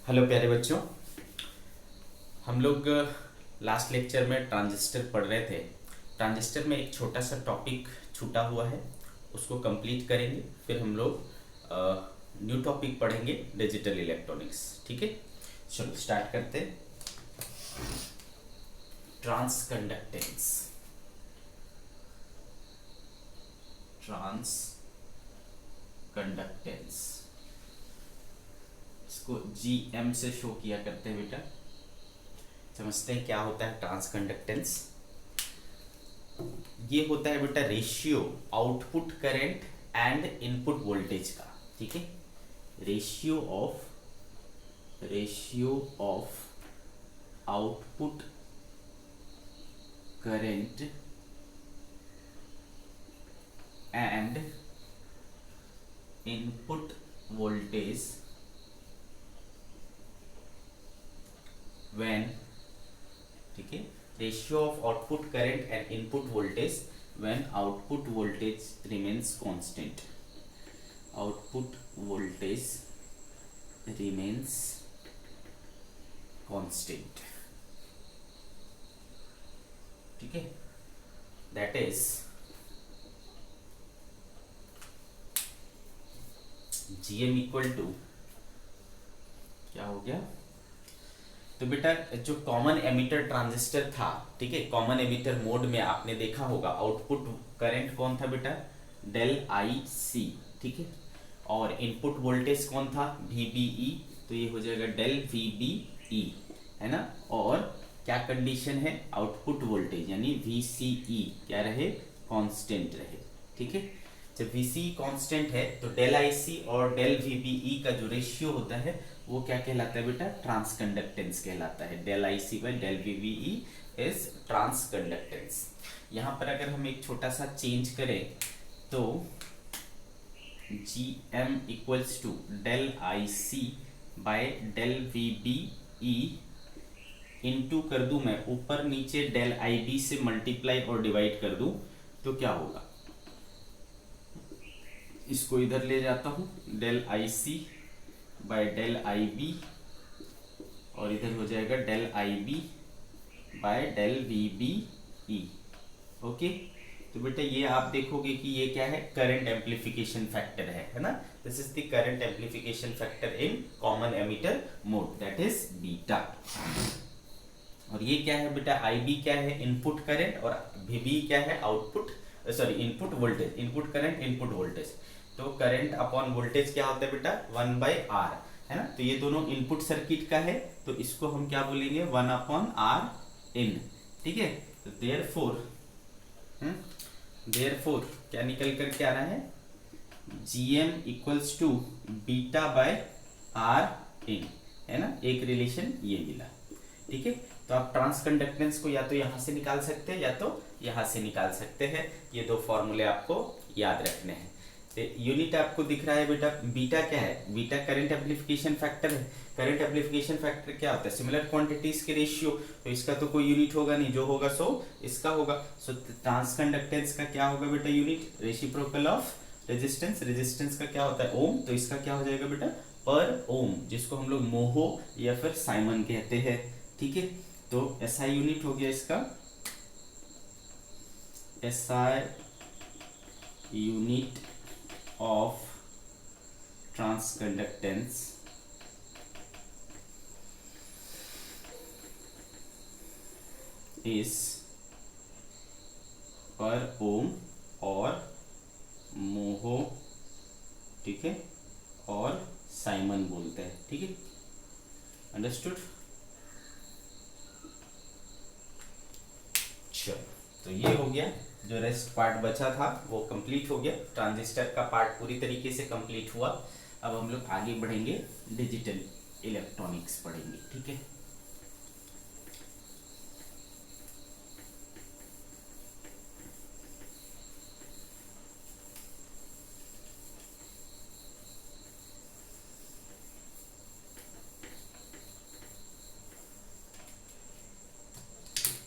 Hello प्यारे बच्चों। हम लोग लास्ट लेक्चर में ट्रांजिस्टर पढ़ रहे थे। ट्रांजिस्टर में एक छोटा सा टॉपिक छूटा हुआ है, उसको कंप्लीट करेंगे। फिर हम लोग न्यू टॉपिक पढ़ेंगे, डिजिटल इलेक्ट्रॉनिक्स। ठीक है, चलो स्टार्ट करते हैं। Transconductance. ट्रांस कंडक्टेंस इसको GM से शो किया करते हैं बेटा। समझते हैं क्या होता है ट्रांस कंडक्टेंस। ये होता है बेटा ratio output current and input voltage का। ठीक है, ratio of output current and input voltage when, ठीक है, ratio of output current and input voltage when output voltage remains constant. Output voltage remains constant. ठीक है, that is GM equal to क्या हो गया। तो बेटा जो कॉमन एमिटर ट्रांजिस्टर था, ठीक है, कॉमन एमिटर मोड में आपने देखा होगा आउटपुट करंट कौन था बेटा, डेल आई सी। ठीक है, और इनपुट वोल्टेज कौन था, VBE। तो ये हो जाएगा डेल VBE, है ना। और क्या कंडीशन है, आउटपुट वोल्टेज यानी VCE क्या रहे, कांस्टेंट रहे। ठीक है, जब VCE कांस्टेंट है तो डेल IC और डेल VBE का जो रेशियो होता है वो क्या कहलाता है बेटा, ट्रांस कंडक्टेंस कहलाता है। Del IC by del VBE is transconductance. यहाँ पर अगर हम एक छोटा सा चेंज करें तो GM equals to del IC by del VBE into कर दूं मैं ऊपर नीचे डेल IB से मल्टीप्लाई और डिवाइड कर दूं तो क्या होगा, इसको इधर ले जाता हूं, del IC by del IB और इधर हो जाएगा del IB by del VBE। Okay, तो बेटा ये आप देखोगे कि ये क्या है, करंट एम्पलीफिकेशन फैक्टर है ना। This is the current amplification factor in common emitter mode, that is beta. और ये क्या है बेटा, IB क्या है, इनपुट करंट, और VBE क्या है, output sorry input voltage, input current input voltage. तो करंट अपॉन वोल्टेज क्या होता है बेटा, 1/R, है ना। तो ये दोनों इनपुट सर्किट का है, तो इसको हम क्या बोलेंगे, 1/R इन। ठीक है, तो देयरफॉर क्या निकल कर के आ रहा है, GM equals to beta by R in, है ना। एक रिलेशन ये मिला। ठीक है, तो आप ट्रांस कंडक्टेंस को या तो यहां से निकाल सकते हैं या तो यहां से निकाल सकते हैं। ये दो फॉर्मूले आपको याद रखने हैं। तो यूनिट आपको दिख रहा है बेटा, बीटा क्या है, बीटा करंट एम्पलीफिकेशन फैक्टर है। करंट एम्पलीफिकेशन फैक्टर क्या होता है, सिमिलर क्वांटिटीज के रेशियो। तो इसका तो कोई यूनिट होगा नहीं, जो होगा सो इसका होगा। सो ट्रांस कंडक्टेंस का क्या होगा बेटा unit, reciprocal of resistance. Resistance का क्या होता है, ओम। तो इसका क्या हो जाएगा बेटा, पर ओम, जिसको हम लोग मोहो या फिर साइमन कहते हैं। ठीक है, तो SI यूनिट हो गया इसका, SI unit of transconductance is per ohm और मोहो, ठीक है, और साइमन बोलते हैं। ठीक है, अंडरस्टूड। चलो, तो ये हो गया, जो रेस्ट पार्ट बचा था वो कंप्लीट हो गया। ट्रांजिस्टर का पार्ट पूरी तरीके से कंप्लीट हुआ। अब हम लोग आगे बढ़ेंगे, डिजिटल इलेक्ट्रॉनिक्स पढ़ेंगे। ठीक है,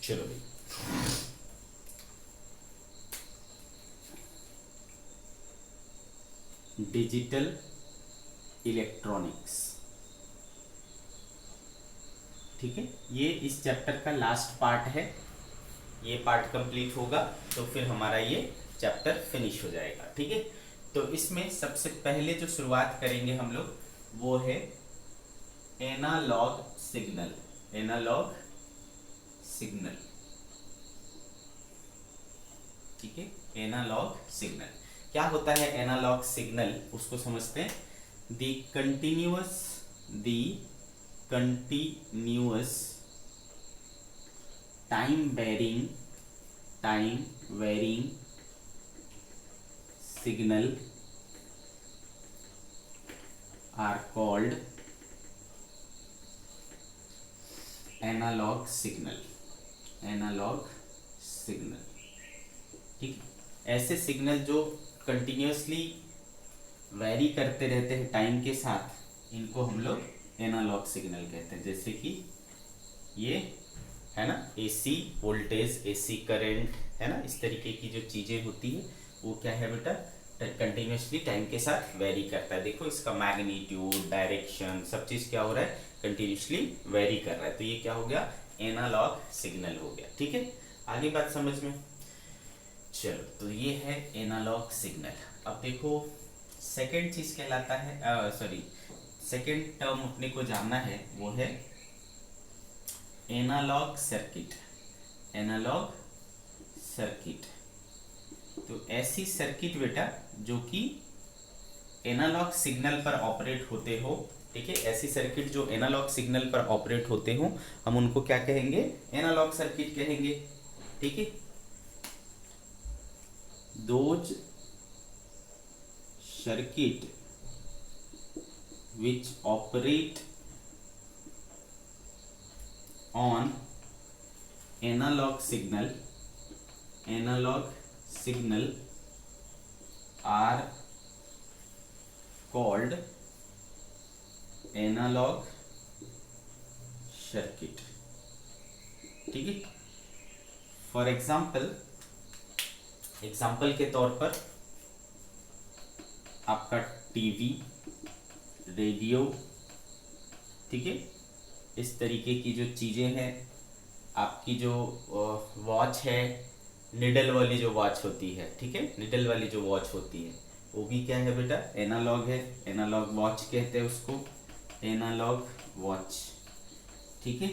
चलो भाई। डिजिटल इलेक्ट्रॉनिक्स ठीक है, ये इस चैप्टर का लास्ट पार्ट है। ये पार्ट कंप्लीट होगा तो फिर हमारा ये चैप्टर फिनिश हो जाएगा। ठीक है, तो इसमें सबसे पहले जो शुरुआत करेंगे हम लोग वो है एनालॉग सिग्नल। एनालॉग सिग्नल, ठीक है, एनालॉग सिग्नल क्या होता है? एनालॉग सिग्नल उसको समझते हैं। The continuous time varying signal are called analog signal। Analog signal, ठीक, ऐसे सिग्नल जो कंटिन्यूसली वैरी करते रहते हैं टाइम के साथ, इनको हम लोग एनालॉग सिग्नल कहते हैं। जैसे कि ये है ना, एसी वोल्टेज, एसी करंट, है ना, इस तरीके की जो चीजें होती है वो क्या है बेटा, कंटिन्यूसली टाइम के साथ वेरी करता है। देखो इसका मैग्नीट्यूड, डायरेक्शन, सब चीज क्या हो रहा है, कंटिन्यूसली वेरी कर रहा है। तो ये क्या हो गया, एनालॉग सिग्नल हो गया। ठीक है, आगे बात समझ में। चलो, तो ये है एनालॉग सिग्नल। अब देखो सेकंड चीज कहलाता है, सेकंड टर्म अपने को जानना है वो है एनालॉग सर्किट। एनालॉग सर्किट, तो ऐसी सर्किट बेटा जो कि एनालॉग सिग्नल पर ऑपरेट होते हो। ठीक है, ऐसी सर्किट जो एनालॉग सिग्नल पर ऑपरेट होते हो, हम उनको क्या कहेंगे, एनालॉग सर्किट कहेंगे। ठीक है, those circuit which operate on analog signal are called analog circuit। ठीक है, फॉर एग्जाम्पल के तौर पर आपका टीवी, रेडियो, ठीक है, इस तरीके की जो चीजें हैं, आपकी जो वॉच है, निडल वाली जो वॉच होती है, ठीक है, निडल वाली जो वॉच होती है वो भी क्या है बेटा, एनालॉग है। एनालॉग वॉच कहते हैं उसको, एनालॉग वॉच। ठीक है,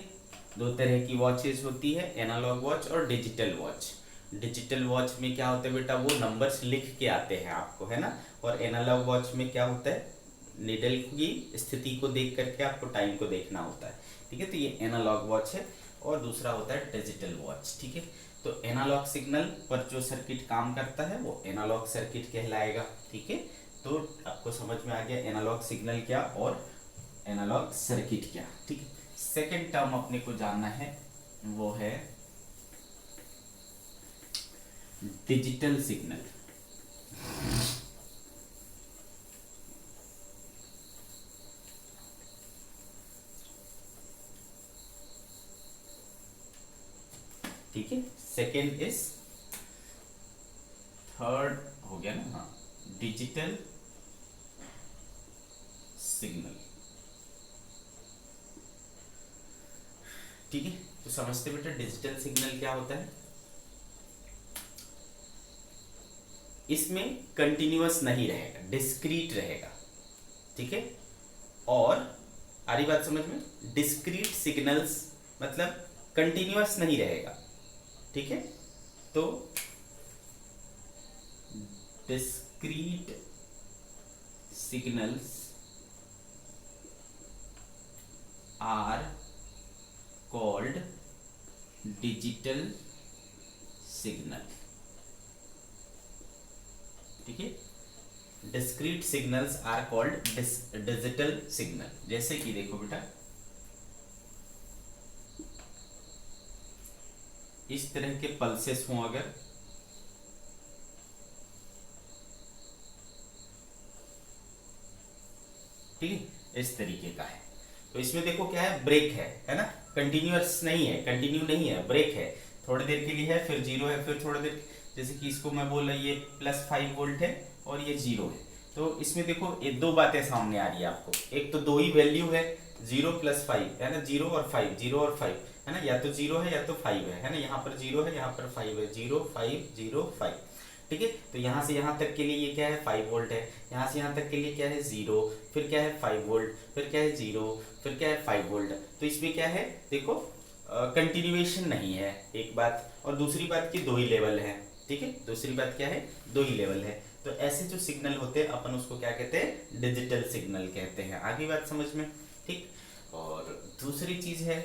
दो तरह की वॉचेस होती है, एनालॉग वॉच और डिजिटल वॉच। डिजिटल वॉच में क्या होता है बेटा, वो नंबर्स लिख के आते हैं आपको, है ना, और एनालॉग वॉच में क्या होता है, निडल की स्थिति को देख करके आपको टाइम को देखना होता है। ठीक है, तो ये एनालॉग वॉच है, और दूसरा होता है डिजिटल वॉच। ठीक है, तो एनालॉग सिग्नल पर जो सर्किट काम करता है वो एनालॉग सर्किट कहलाएगा। ठीक है, तो आपको समझ में आ गया एनालॉग सिग्नल क्या और एनालॉग सर्किट क्या। ठीक है, सेकेंड टर्म अपने को जानना है वो है डिजिटल सिग्नल। ठीक है, सेकेंड इज, थर्ड हो गया ना, हाँ, डिजिटल सिग्नल। ठीक है, तो समझते बेटा डिजिटल सिग्नल क्या होता है। इसमें कंटिन्यूअस नहीं रहेगा, डिस्क्रीट रहेगा। ठीक है, और आ रही बात समझ में, डिस्क्रीट सिग्नल्स मतलब कंटिन्यूअस नहीं रहेगा। ठीक है, तो discrete signals are called digital signal. ठीक है, discrete signals are called digital signal. जैसे कि देखो बेटा, इस तरह के पल्सेस हों अगर, ठीक है, इस तरीके का है, तो इसमें देखो क्या है, ब्रेक है ना, कंटिन्यूअस नहीं है, कंटिन्यू नहीं है, ब्रेक है, थोड़ी देर के लिए है, फिर जीरो है, फिर थोड़ी देर, जैसे कि इसको मैं बोल रहा, ये +5 वोल्ट है और ये 0 है। तो इसमें देखो ये दो बातें सामने आ रही है आपको, एक तो दो ही वैल्यू है, जीरो प्लस फाइव है ना, जीरो और फाइव, जीरो और फाइव है ना, या तो जीरो है या तो फाइव है ना, यहाँ पर जीरो है यहाँ पर फाइव है, जीरो फाइव जीरो फाइव, ठीक है। तो यहाँ से यहाँ तक के लिए ये क्या है 5 वोल्ट है, यहाँ से यहाँ तक के लिए क्या है जीरो, फिर क्या है 5 वोल्ट, फिर क्या है जीरो, फिर क्या है 5 वोल्ट। तो इसमें क्या है देखो कंटिन्यूएशन नहीं है एक बात, और दूसरी बात की दो ही लेवल है, ठीक है। दूसरी बात क्या है, दो ही लेवल है। तो ऐसे जो सिग्नल होते हैं अपन उसको क्या कहते हैं, डिजिटल सिग्नल कहते हैं। आगे बात समझ में, ठीक। और दूसरी चीज है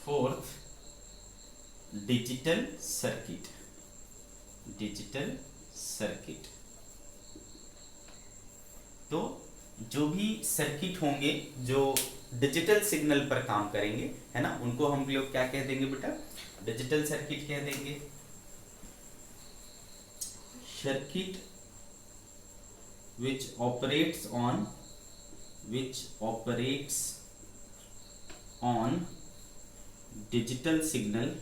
fourth, digital circuit. Digital circuit, तो जो भी सर्किट होंगे जो डिजिटल सिग्नल पर काम करेंगे है ना, उनको हम लोग क्या कह देंगे बेटा, डिजिटल सर्किट कह देंगे। Circuit which operates on digital signal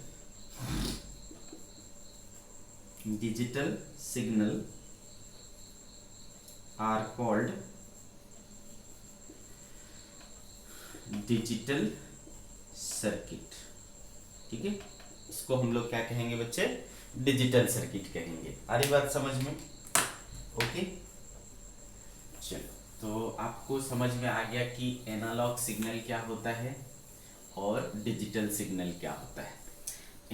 are called digital circuit, ठीक है। इसको हम लोग क्या कहेंगे बच्चे, डिजिटल सर्किट कहेंगे। आ रही बात समझ में, ओके। चलो, तो आपको समझ में आ गया कि एनालॉग सिग्नल क्या होता है और डिजिटल सिग्नल क्या होता है।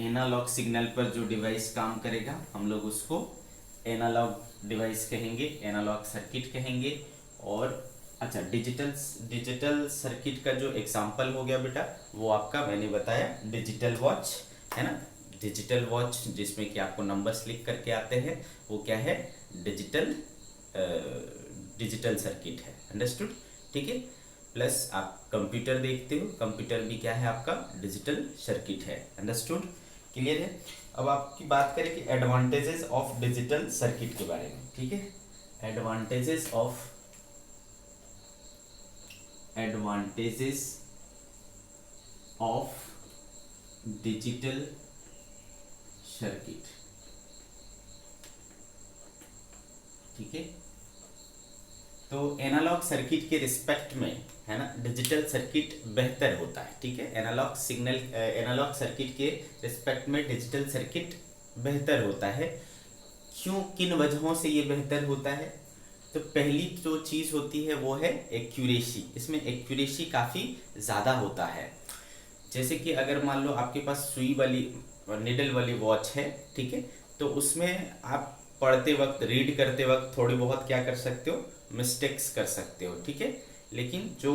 एनालॉग सिग्नल पर जो डिवाइस काम करेगा हम लोग उसको एनालॉग डिवाइस कहेंगे, एनालॉग सर्किट कहेंगे। और अच्छा, डिजिटल सर्किट का जो एग्जांपल हो गया बेटा वो आपका मैंने बताया डिजिटल वॉच है ना। डिजिटल वॉच जिसमें कि आपको नंबर्स लिख करके आते हैं वो क्या है, डिजिटल सर्किट है, अंडरस्टूड, ठीक है। प्लस आप कंप्यूटर देखते हो, कंप्यूटर भी क्या है आपका डिजिटल सर्किट है, अंडरस्टूड, क्लियर है। अब आपकी बात करें कि एडवांटेजेस ऑफ डिजिटल सर्किट के बारे में, ठीक है। एडवांटेजेस ऑफ डिजिटल सर्किट, ठीक है। तो एनालॉग सर्किट के रिस्पेक्ट में है ना डिजिटल सर्किट बेहतर होता है, ठीक है। एनालॉग सर्किट के रिस्पेक्ट में डिजिटल सर्किट बेहतर होता है। क्यों, किन वजहों से ये बेहतर होता है। तो पहली जो चीज़ होती है वो है एक्यूरेसी। इसमें एक्यूरेसी काफ़ी ज़्यादा होता है। जैसे कि अगर मान लो आपके पास सुई वाली निडल वाली वॉच है, ठीक है, तो उसमें आप पढ़ते वक्त, रीड करते वक्त थोड़ी बहुत क्या कर सकते हो, मिस्टेक्स कर सकते हो, ठीक है। लेकिन जो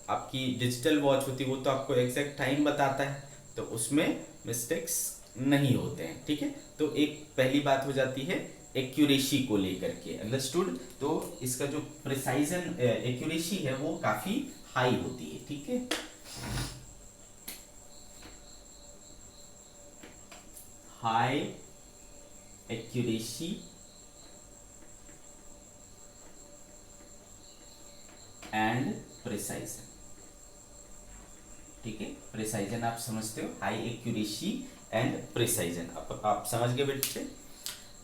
आपकी डिजिटल वॉच होती है वो तो आपको एग्जैक्ट टाइम बताता है, तो उसमें मिस्टेक्स नहीं होते हैं, ठीक है। तो एक पहली बात हो जाती है एक्यूरेसी को लेकर के, अंडरस्टूड। तो इसका जो प्रिसाइजन एक्यूरेसी है वो काफी हाई होती है, ठीक है। हाई एक्यूरेसी एंड प्रिसाइजन, ठीक है। प्रिसाइजन आप समझते हो, हाई एक्यूरेसी एंड प्रिसाइजन आप समझ गए बेटे।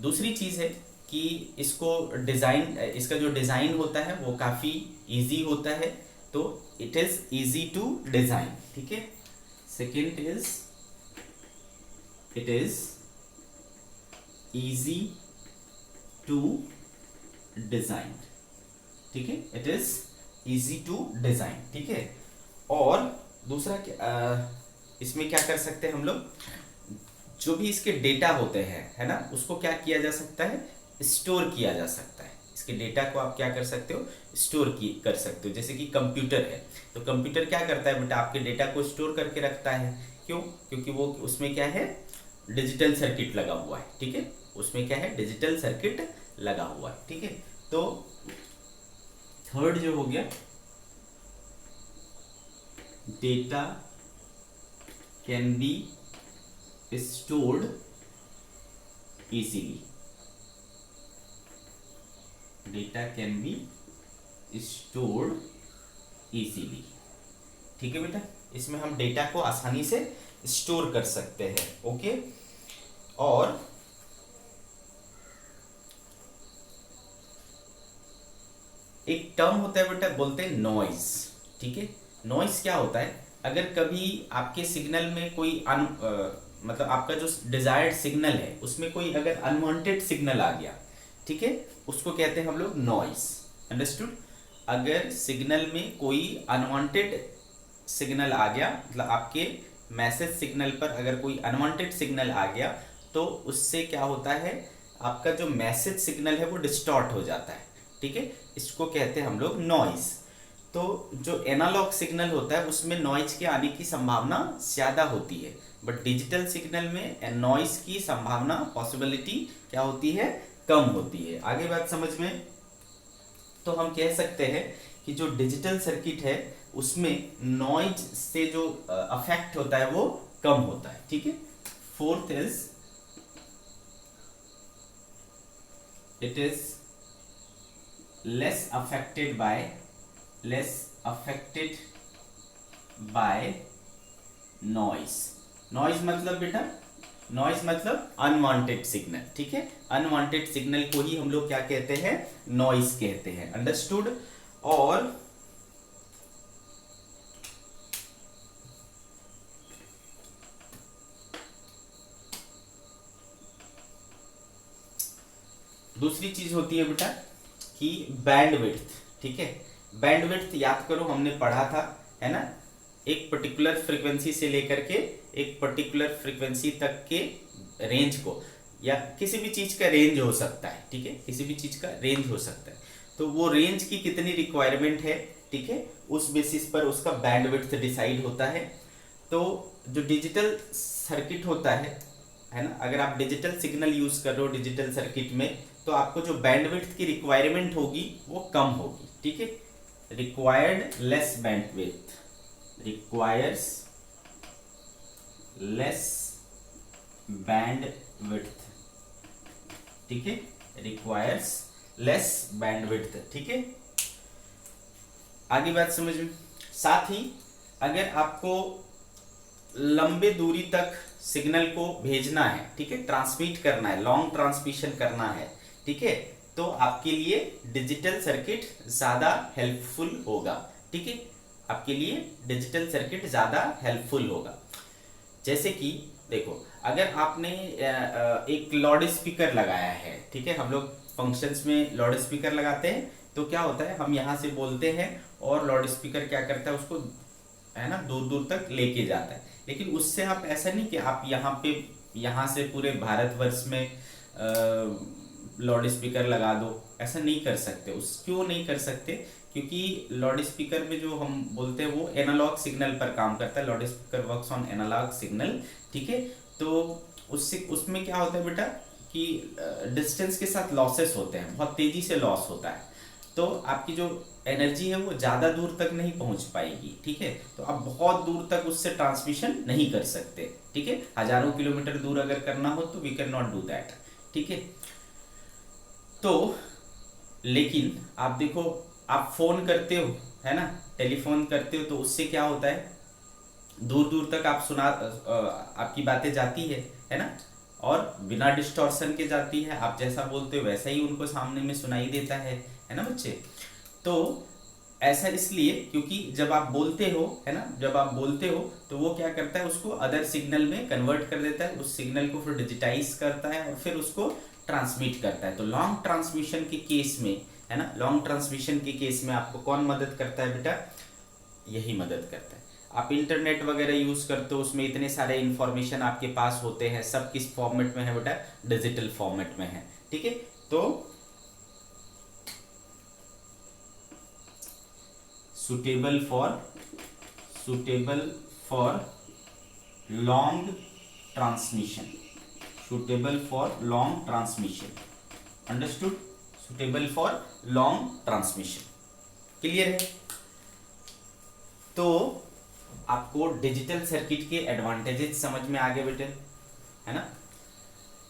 दूसरी चीज़ है कि इसका जो डिज़ाइन होता है वो काफ़ी इजी होता है, तो it is easy to design, ठीक है। Second is it is easy to design, ठीक है। It is easy to design, ठीक है। और दूसरा इसमें क्या कर सकते हैं हम लोग, जो भी इसके डेटा होते हैं है ना, उसको क्या किया जा सकता है, स्टोर किया जा सकता है। इसके डेटा को आप क्या कर सकते हो, स्टोर कर सकते हो। जैसे कि कंप्यूटर है, तो कंप्यूटर क्या करता है बेटा, आपके डेटा को स्टोर करके रखता है। क्यों, क्योंकि वो उसमें क्या है, डिजिटल सर्किट लगा हुआ है, ठीक है। उसमें क्या है, डिजिटल सर्किट लगा हुआ है, ठीक है। तो थर्ड जो हो गया, data can be stored easily, data can be stored easily, ठीक है बेटा। इसमें हम डेटा को आसानी से स्टोर कर सकते हैं, ओके। और एक टर्म होता है बेटा, बोलते हैं नॉइज। ठीक है, नॉइज क्या होता है, अगर कभी आपके सिग्नल में कोई मतलब आपका जो डिजायर्ड सिग्नल है उसमें कोई अगर अनवांटेड सिग्नल आ गया, ठीक है, उसको कहते हैं हम लोग नॉइज। अंडरस्टूड? अगर सिग्नल में कोई अनवांटेड सिग्नल आ गया, मतलब आपके मैसेज सिग्नल पर अगर कोई अनवांटेड सिग्नल आ गया, तो उससे क्या होता है, आपका जो मैसेज सिग्नल है वो डिस्टॉर्ट हो जाता है। ठीक है, इसको कहते हैं हम लोग नॉइज। तो जो एनालॉग सिग्नल होता है उसमें नॉइज के आने की संभावना ज़्यादा होती है, बट डिजिटल सिग्नल में नॉइज की संभावना, पॉसिबिलिटी क्या होती है, कम होती है। आगे बात समझ में? तो हम कह सकते हैं कि जो डिजिटल सर्किट है उसमें नॉइज से जो अफेक्ट होता है वो कम होता है। ठीक है, fourth is it is less affected by noise. Noise मतलब बेटा, नॉइज मतलब अनवांटेड सिग्नल। ठीक है, अनवांटेड सिग्नल को ही हम लोग क्या कहते हैं, नॉइज कहते हैं। अंडरस्टूड? और दूसरी चीज होती है बेटा कि बैंडविड्थ। ठीक है, बैंडविड्थ याद करो, हमने पढ़ा था, है ना, एक पर्टिकुलर फ्रीक्वेंसी से लेकर के एक पर्टिकुलर फ्रीक्वेंसी तक के रेंज को, या किसी भी चीज का रेंज हो सकता है। ठीक है, किसी भी चीज का रेंज हो सकता है, तो वो रेंज की कितनी रिक्वायरमेंट है, ठीक है, उस बेसिस पर उसका बैंडविड्थ डिसाइड होता है। तो जो डिजिटल सर्किट होता है ना, अगर आप डिजिटल सिग्नल यूज कर रहे हो डिजिटल सर्किट में, तो आपको जो बैंडविड्थ की रिक्वायरमेंट होगी वो कम होगी। ठीक है, required less bandwidth, requires less bandwidth. ठीक है, रिक्वायर्स लेस बैंडविड्थ। ठीक है, आगे बात समझ में? साथ ही अगर आपको लंबे दूरी तक सिग्नल को भेजना है, ठीक है, ट्रांसमिट करना है, लॉन्ग ट्रांसमिशन करना है, ठीक है, तो आपके लिए डिजिटल सर्किट ज्यादा हेल्पफुल होगा। ठीक है, आपके लिए डिजिटल सर्किट ज्यादा हेल्पफुल होगा। जैसे कि देखो, अगर आपने एक लाउड स्पीकर लगाया है, ठीक है, हम लोग फंक्शंस में लाउड स्पीकर लगाते हैं, तो क्या होता है, हम यहाँ से बोलते हैं और लाउड स्पीकर क्या करता है, उसको, है ना, दूर दूर तक लेके जाता है। लेकिन उससे आप ऐसा नहीं कि आप यहाँ से पूरे भारतवर्ष में लाउड स्पीकर लगा दो, ऐसा नहीं कर सकते। उस क्यों नहीं कर सकते? क्योंकि लाउड स्पीकर में जो हम बोलते हैं वो एनालॉग सिग्नल पर काम करता है, loudspeaker works on analog signal. ठीक है, तो उससे उसमें क्या होता है बेटा कि डिस्टेंस के साथ लॉसेस होते हैं, बहुत तेजी से लॉस होता है, तो आपकी जो एनर्जी है वो ज़्यादा दूर तक नहीं पहुंच पाएगी। ठीक है, तो आप बहुत दूर तक उससे ट्रांसमिशन नहीं कर सकते। ठीक है, हजारों किलोमीटर दूर अगर करना हो तो we can not do that. ठीक है, तो लेकिन आप देखो, आप फोन करते हो, है ना, टेलीफोन करते हो, तो उससे क्या होता है, दूर दूर तक आप आपकी बातें जाती है ना, और बिना डिस्टॉर्शन के जाती है। आप जैसा बोलते हो वैसा ही उनको सामने में सुनाई देता है ना बच्चे। तो ऐसा इसलिए क्योंकि जब आप बोलते हो, है ना, जब आप बोलते हो तो वो क्या करता है, उसको अदर सिग्नल में कन्वर्ट कर देता है, उस सिग्नल को फिर डिजिटाइज करता है और फिर उसको ट्रांसमिट करता है। तो लॉन्ग ट्रांसमिशन के केस में, है ना, लॉन्ग ट्रांसमिशन के केस में आपको कौन मदद करता है बेटा? यही मदद करता है। आप इंटरनेट वगैरह यूज करते हो, उसमें इतने सारे इंफॉर्मेशन आपके पास होते हैं, सब किस फॉर्मेट में है बेटा? डिजिटल फॉर्मेट में है। ठीक है, तो suitable for long transmission, suitable for long transmission. Understood? Suitable for long transmission. Clear है? तो आपको डिजिटल सर्किट के एडवांटेजेस समझ में आ गए बेटे, है ना?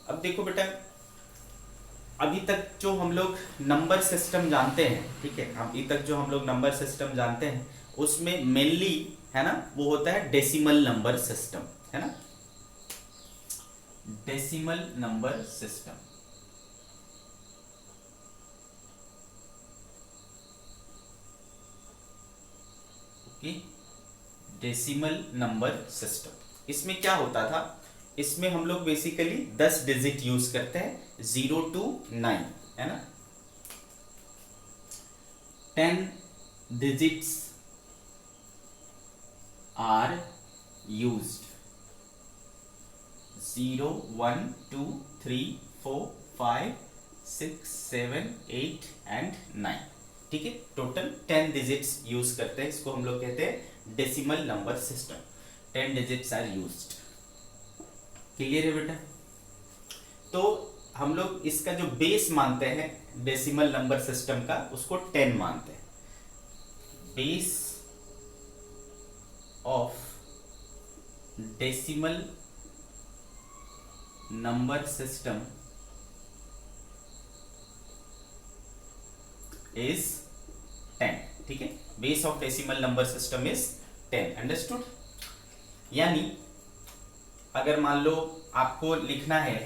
अब देखो बेटा, अभी तक जो हम लोग नंबर सिस्टम जानते हैं, ठीक है, अभी तक जो हम लोग नंबर सिस्टम जानते हैं उसमें मेनली, है ना, वो होता है डेसिमल नंबर सिस्टम, है ना, डेसिमल नंबर सिस्टम। कि डेसिमल नंबर सिस्टम। इसमें क्या होता था, इसमें हम लोग बेसिकली 10 डिजिट यूज करते हैं, 0 to 9, है ना। 10 डिजिट्स आर यूज्ड, 0 1 2 3 4 5 6 7 8 एंड 9, ठीक है। टोटल 10 डिजिट्स यूज करते हैं, इसको हम लोग कहते हैं decimal number system. 10 digits are used. Clear है बेटा। तो हम लोग इसका जो बेस मानते हैं डेसिमल नंबर सिस्टम का, उसको 10 मानते हैं। Base of decimal number system is 10, ठीक है। Base of decimal number system is 10, understood. यानी अगर मान लो आपको लिखना है,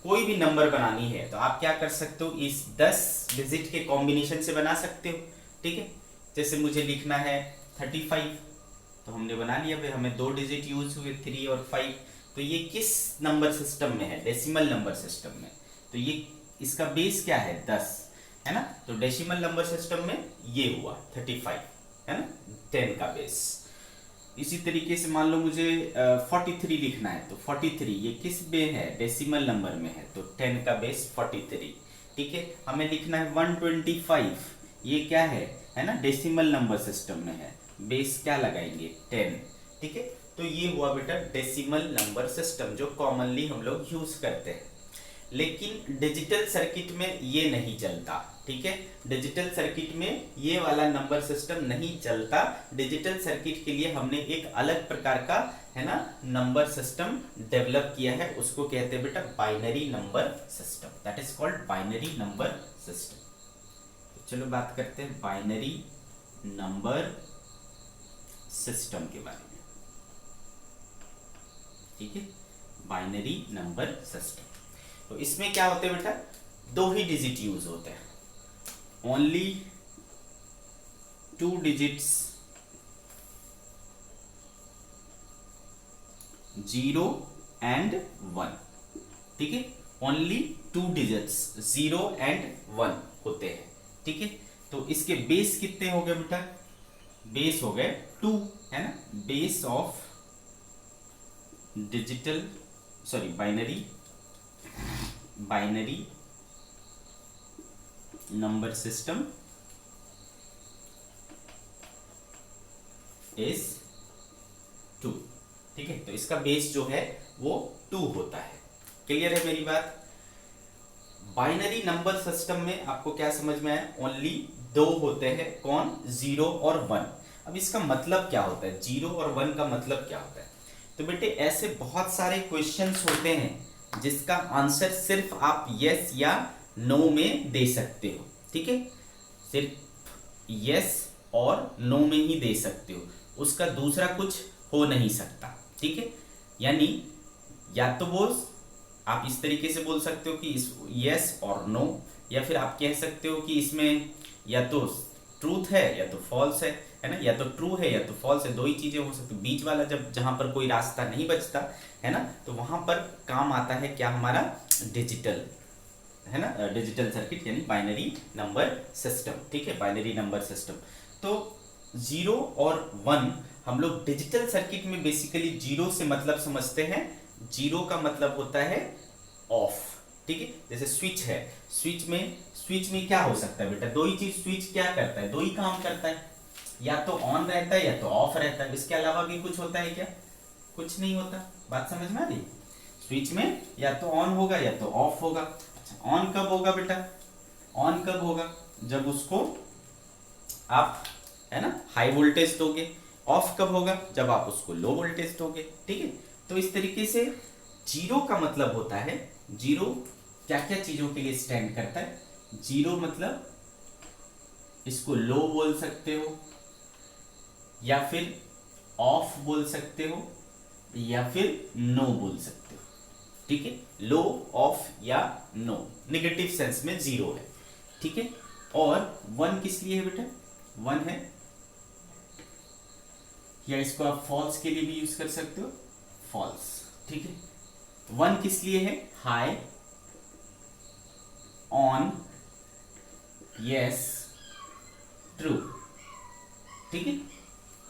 कोई भी नंबर बनानी है, तो आप क्या कर सकते हो, इस 10 डिजिट के कॉम्बिनेशन से बना सकते हो, ठीक है। जैसे मुझे लिखना है 35, तो हमने बना लिया, फिर हमें 2 डिजिट यूज हुए 3 और 5। तो ये किस नंबर सिस्टम में है, डेसिमल नंबर सिस्टम में। तो ये इसका बेस क्या है, 10, है ना। तो डेसिमल नंबर सिस्टम में ये हुआ 35, है ना, 10 का बेस। इसी तरीके से मान लो मुझे 43 लिखना है, तो 43 ये किस में है, डेसिमल नंबर में है, तो 10 का बेस 43, ठीक है। हमें लिखना है 125, ये क्या है ना, डेसिमल नंबर सिस्टम में है, बेस क्या लगाएंगे, 10, ठीक है। तो ये हुआ बेटा डेसिमल नंबर सिस्टम, जो कॉमनली हम लोग यूज करते हैं। लेकिन डिजिटल सर्किट में ये नहीं चलता, ठीक है। डिजिटल सर्किट में ये वाला नंबर सिस्टम नहीं चलता। डिजिटल सर्किट के लिए हमने एक अलग प्रकार का, है ना, नंबर सिस्टम डेवलप किया है, उसको कहते हैं बेटा binary number system, that is called binary number system. चलो बात करते हैं बाइनरी नंबर सिस्टम के बारे में, ठीक है। बाइनरी नंबर सिस्टम, तो इसमें क्या होते हैं बेटा, 2 ही डिजिट यूज होते हैं, ओनली 2 डिजिट्स, 0 and 1, ठीक है। ओनली 2 डिजिट्स 0 and 1 होते हैं, ठीक है। तो इसके बेस कितने हो गए बेटा, बेस हो गए 2, है ना। Base of digital binary number system is 2, ठीक है। तो इसका बेस जो है वो 2 होता है। क्लियर है मेरी बात। बाइनरी नंबर सिस्टम में आपको क्या समझ में आया, ओनली 2 होते हैं, कौन, 0 और 1। अब इसका मतलब क्या होता है, 0 और 1 का मतलब क्या होता है। तो बेटे ऐसे बहुत सारे क्वेश्चंस होते हैं जिसका आंसर सिर्फ आप यस या नो में दे सकते हो, ठीक है। सिर्फ यस और नो में ही दे सकते हो, उसका दूसरा कुछ हो नहीं सकता, ठीक है। यानी या तो वो आप इस तरीके से बोल सकते हो कि यस और नो, या फिर आप कह सकते हो कि इसमें या तो ट्रूथ है या तो फॉल्स है ना, या तो ट्रू है या तो फॉल्स है, 2 ही चीजें हो सकती। बीच वाला जब जहां पर कोई रास्ता नहीं बचता है ना, तो वहां पर काम आता है क्या, हमारा डिजिटल, है ना, डिजिटल सर्किट यानी बाइनरी नंबर सिस्टम, ठीक है, बाइनरी नंबर सिस्टम। तो 0 और 1 हम लोग डिजिटल सर्किट में बेसिकली 0 से मतलब समझते हैं, 0 का मतलब होता है ऑफ, ठीक है। जैसे स्विच है, स्विच में क्या हो सकता है बेटा, 2 ही चीज, स्विच क्या करता है, 2 ही काम करता है, या तो ऑन रहता है या तो ऑफ रहता है, इसके अलावा भी कुछ होता है क्या, कुछ नहीं होता। बात समझ में आ रही, स्विच में या तो ऑन होगा या तो ऑफ होगा। अच्छा, ऑन कब होगा बेटा, ऑन कब होगा, जब उसको आप, है ना, हाई वोल्टेज दोगे। ऑफ कब होगा, जब आप उसको लो वोल्टेज दोगे, ठीक है। तो इस तरीके से 0 का मतलब होता है, 0 क्या क्या चीजों के लिए स्टैंड करता है। 0 मतलब इसको लो बोल सकते हो, या फिर ऑफ बोल सकते हो, या फिर नो बोल सकते हो, ठीक है। लो, ऑफ या नो, नेगेटिव सेंस में 0 है, ठीक है। और 1 किस लिए है बेटा, 1 है या इसको आप फॉल्स के लिए भी यूज कर सकते हो, फॉल्स। ठीक है, 1 किस लिए है, हाई ऑन यस ट्रू। ठीक है,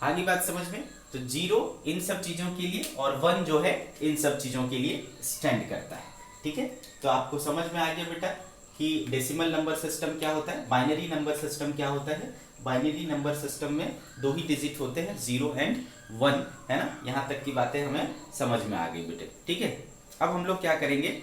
आगे बात समझ में। तो 0 इन सब चीजों के लिए और 1 जो है इन सब चीजों के लिए स्टैंड करता है। ठीक है, तो आपको समझ में आ गया बेटा कि डेसिमल नंबर सिस्टम क्या होता है, बाइनरी नंबर सिस्टम क्या होता है। बाइनरी नंबर सिस्टम में 2 ही डिजिट होते हैं, 0 एंड 1, है ना। यहां तक की बातें हमें समझ में आ गई बेटे। ठीक है, अब हम लोग क्या करेंगे,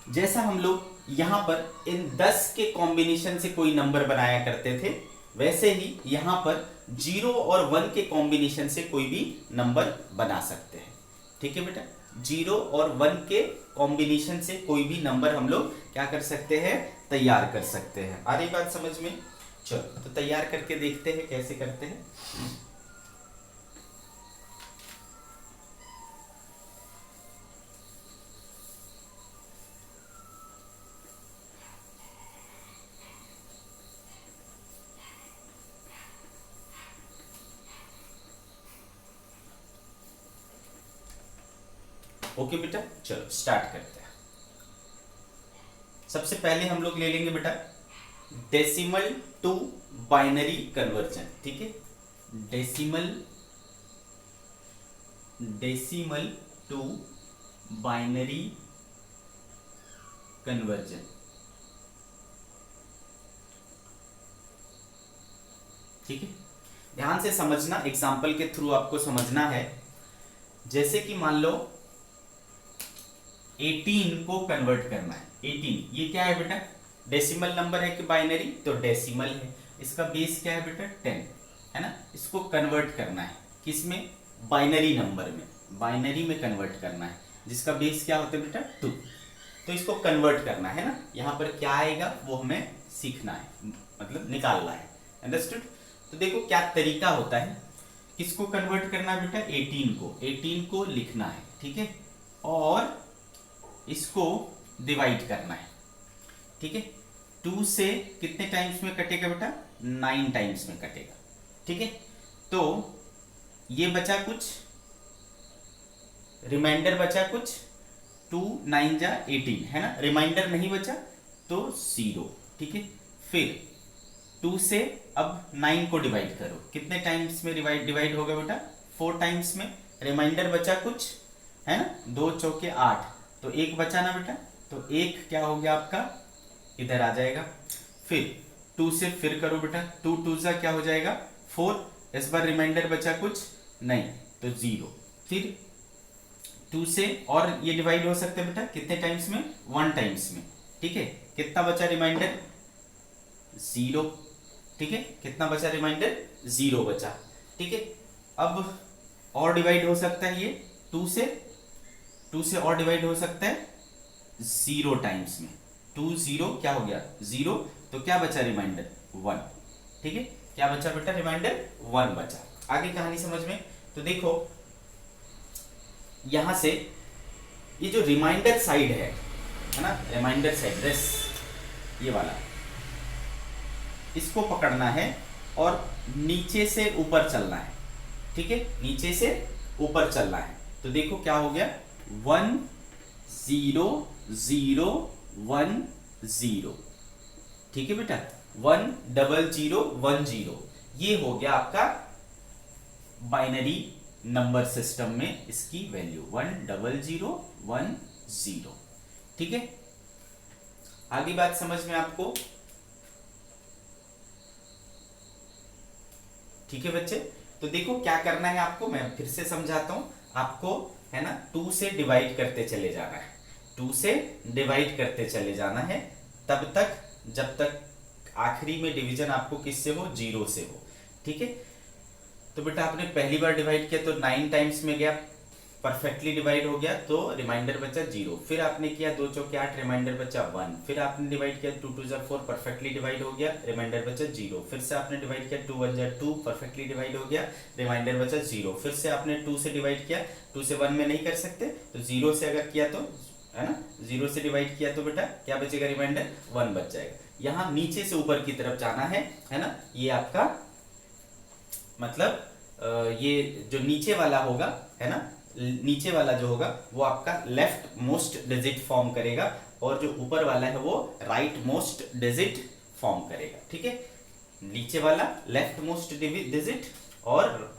जैसा हम लोग यहां पर इन 10 के कॉम्बिनेशन से कोई नंबर बनाया करते थे, वैसे ही यहां पर 0 और 1 के कॉम्बिनेशन से कोई भी नंबर बना सकते हैं। ठीक है बेटा, 0 और 1 के कॉम्बिनेशन से कोई भी नंबर हम लोग क्या कर सकते हैं, तैयार कर सकते हैं। आ रही बात समझ में। चलो तो तैयार करके देखते हैं कैसे करते हैं। ओके बेटा, चलो स्टार्ट करते हैं। सबसे पहले हम लोग ले लेंगे बेटा डेसिमल टू बाइनरी कन्वर्जन। ठीक है, डेसिमल टू बाइनरी कन्वर्जन। ठीक है, ध्यान से समझना, एग्जाम्पल के थ्रू आपको समझना है। जैसे कि मान लो 18 को कन्वर्ट करना है। 18 ये क्या है बेटा, डेसिमल नंबर है कि बाइनरी, तो डेसिमल है। इसका बेस क्या है बेटा, 10 है ना। इसको कन्वर्ट करना है किसमें, बाइनरी नंबर में, बाइनरी में कन्वर्ट करना है, जिसका बेस क्या होता है बेटा 2। तो इसको कन्वर्ट करना है ना, यहाँ पर क्या आएगा वो हमें सीखना है, मतलब निकालना है। अंडरस्टूड। तो देखो क्या तरीका होता है, किसको कन्वर्ट करना है बेटा, 18 को लिखना है। ठीक है, और इसको डिवाइड करना है। ठीक है, 2 से कितने टाइम्स में कटेगा बेटा, 9 टाइम्स में कटेगा। ठीक है, तो ये बचा कुछ, रिमाइंडर बचा कुछ, 2 9 जा 18 है ना, रिमाइंडर नहीं बचा तो 0। ठीक है, फिर 2 से अब 9 को डिवाइड करो, कितने टाइम्स में डिवाइड होगा बेटा, 4 टाइम्स में। रिमाइंडर बचा कुछ है ना, 2 चौके 8, तो 1 बचा ना बेटा, तो 1 क्या हो गया आपका, इधर आ जाएगा। फिर 2 से फिर करो बेटा, 2 2 जा क्या हो जाएगा 4, इस बार रिमाइंडर बचा कुछ नहीं तो 0। फिर 2 से और ये डिवाइड हो सकते हैं बेटा कितने टाइम्स में, 1 टाइम्स में। ठीक है, कितना बचा रिमाइंडर, 0। ठीक है, कितना बचा रिमाइंडर, 0 बचा। ठीक है, अब और डिवाइड हो सकता है ये 2 से और डिवाइड हो सकता है 0 टाइम्स में। 2 0 क्या हो गया 0, तो क्या बचा रिमाइंडर 1। ठीक है, क्या बचा बेटा, रिमाइंडर 1 बचा। आगे कहानी समझ में। तो देखो यहां से ये जो रिमाइंडर साइड है ना, रिमाइंडर साइड ये वाला, इसको पकड़ना है और नीचे से ऊपर चलना है। ठीक है, नीचे से ऊपर चलना है। तो देखो क्या हो गया, 1 0 0 1 0। ठीक है बेटा, 1 0 0 1 0, ये हो गया आपका बाइनरी नंबर सिस्टम में इसकी वैल्यू 1 0 0 1 0। ठीक है, आगे बात समझ में आपको। ठीक है बच्चे, तो देखो क्या करना है आपको, मैं फिर से समझाता हूं आपको, है ना। 2 से डिवाइड करते चले जाना है, 2 से डिवाइड करते चले जाना है तब तक जब तक आखिरी में डिवीजन आपको किससे हो, 0 से हो। ठीक है, तो बेटा आपने पहली बार डिवाइड किया तो 9 टाइम्स में गया, परफेक्टली डिवाइड हो गया, तो रिमाइंडर बचा 0। फिर आपने किया 2 चौके 8, रिमाइंडर बचा 1। फिर आपने डिवाइड किया 2 2 4, परफेक्टली डिवाइड हो गया, रिमाइंडर बचा 0। फिर से आपने डिवाइड किया 2 1 2, परफेक्टली डिवाइड हो गया, रिमाइंडर बचा 0। फिर से आपने 2 से डिवाइड किया, 2 से 1 में नहीं कर सकते, तो 0 से अगर किया तो है ना, 0 से डिवाइड किया तो बेटा क्या बचेगा, रिमाइंडर 1 बच जाएगा। यहाँ नीचे से ऊपर की तरफ जाना है ना, ये आपका मतलब ये जो नीचे वाला होगा है ना, नीचे वाला जो होगा वो आपका लेफ्ट मोस्ट डिजिट फॉर्म करेगा और जो ऊपर वाला है वो राइट मोस्ट डिजिट फॉर्म करेगा। ठीक है, नीचे वाला लेफ्ट मोस्ट डिजिट और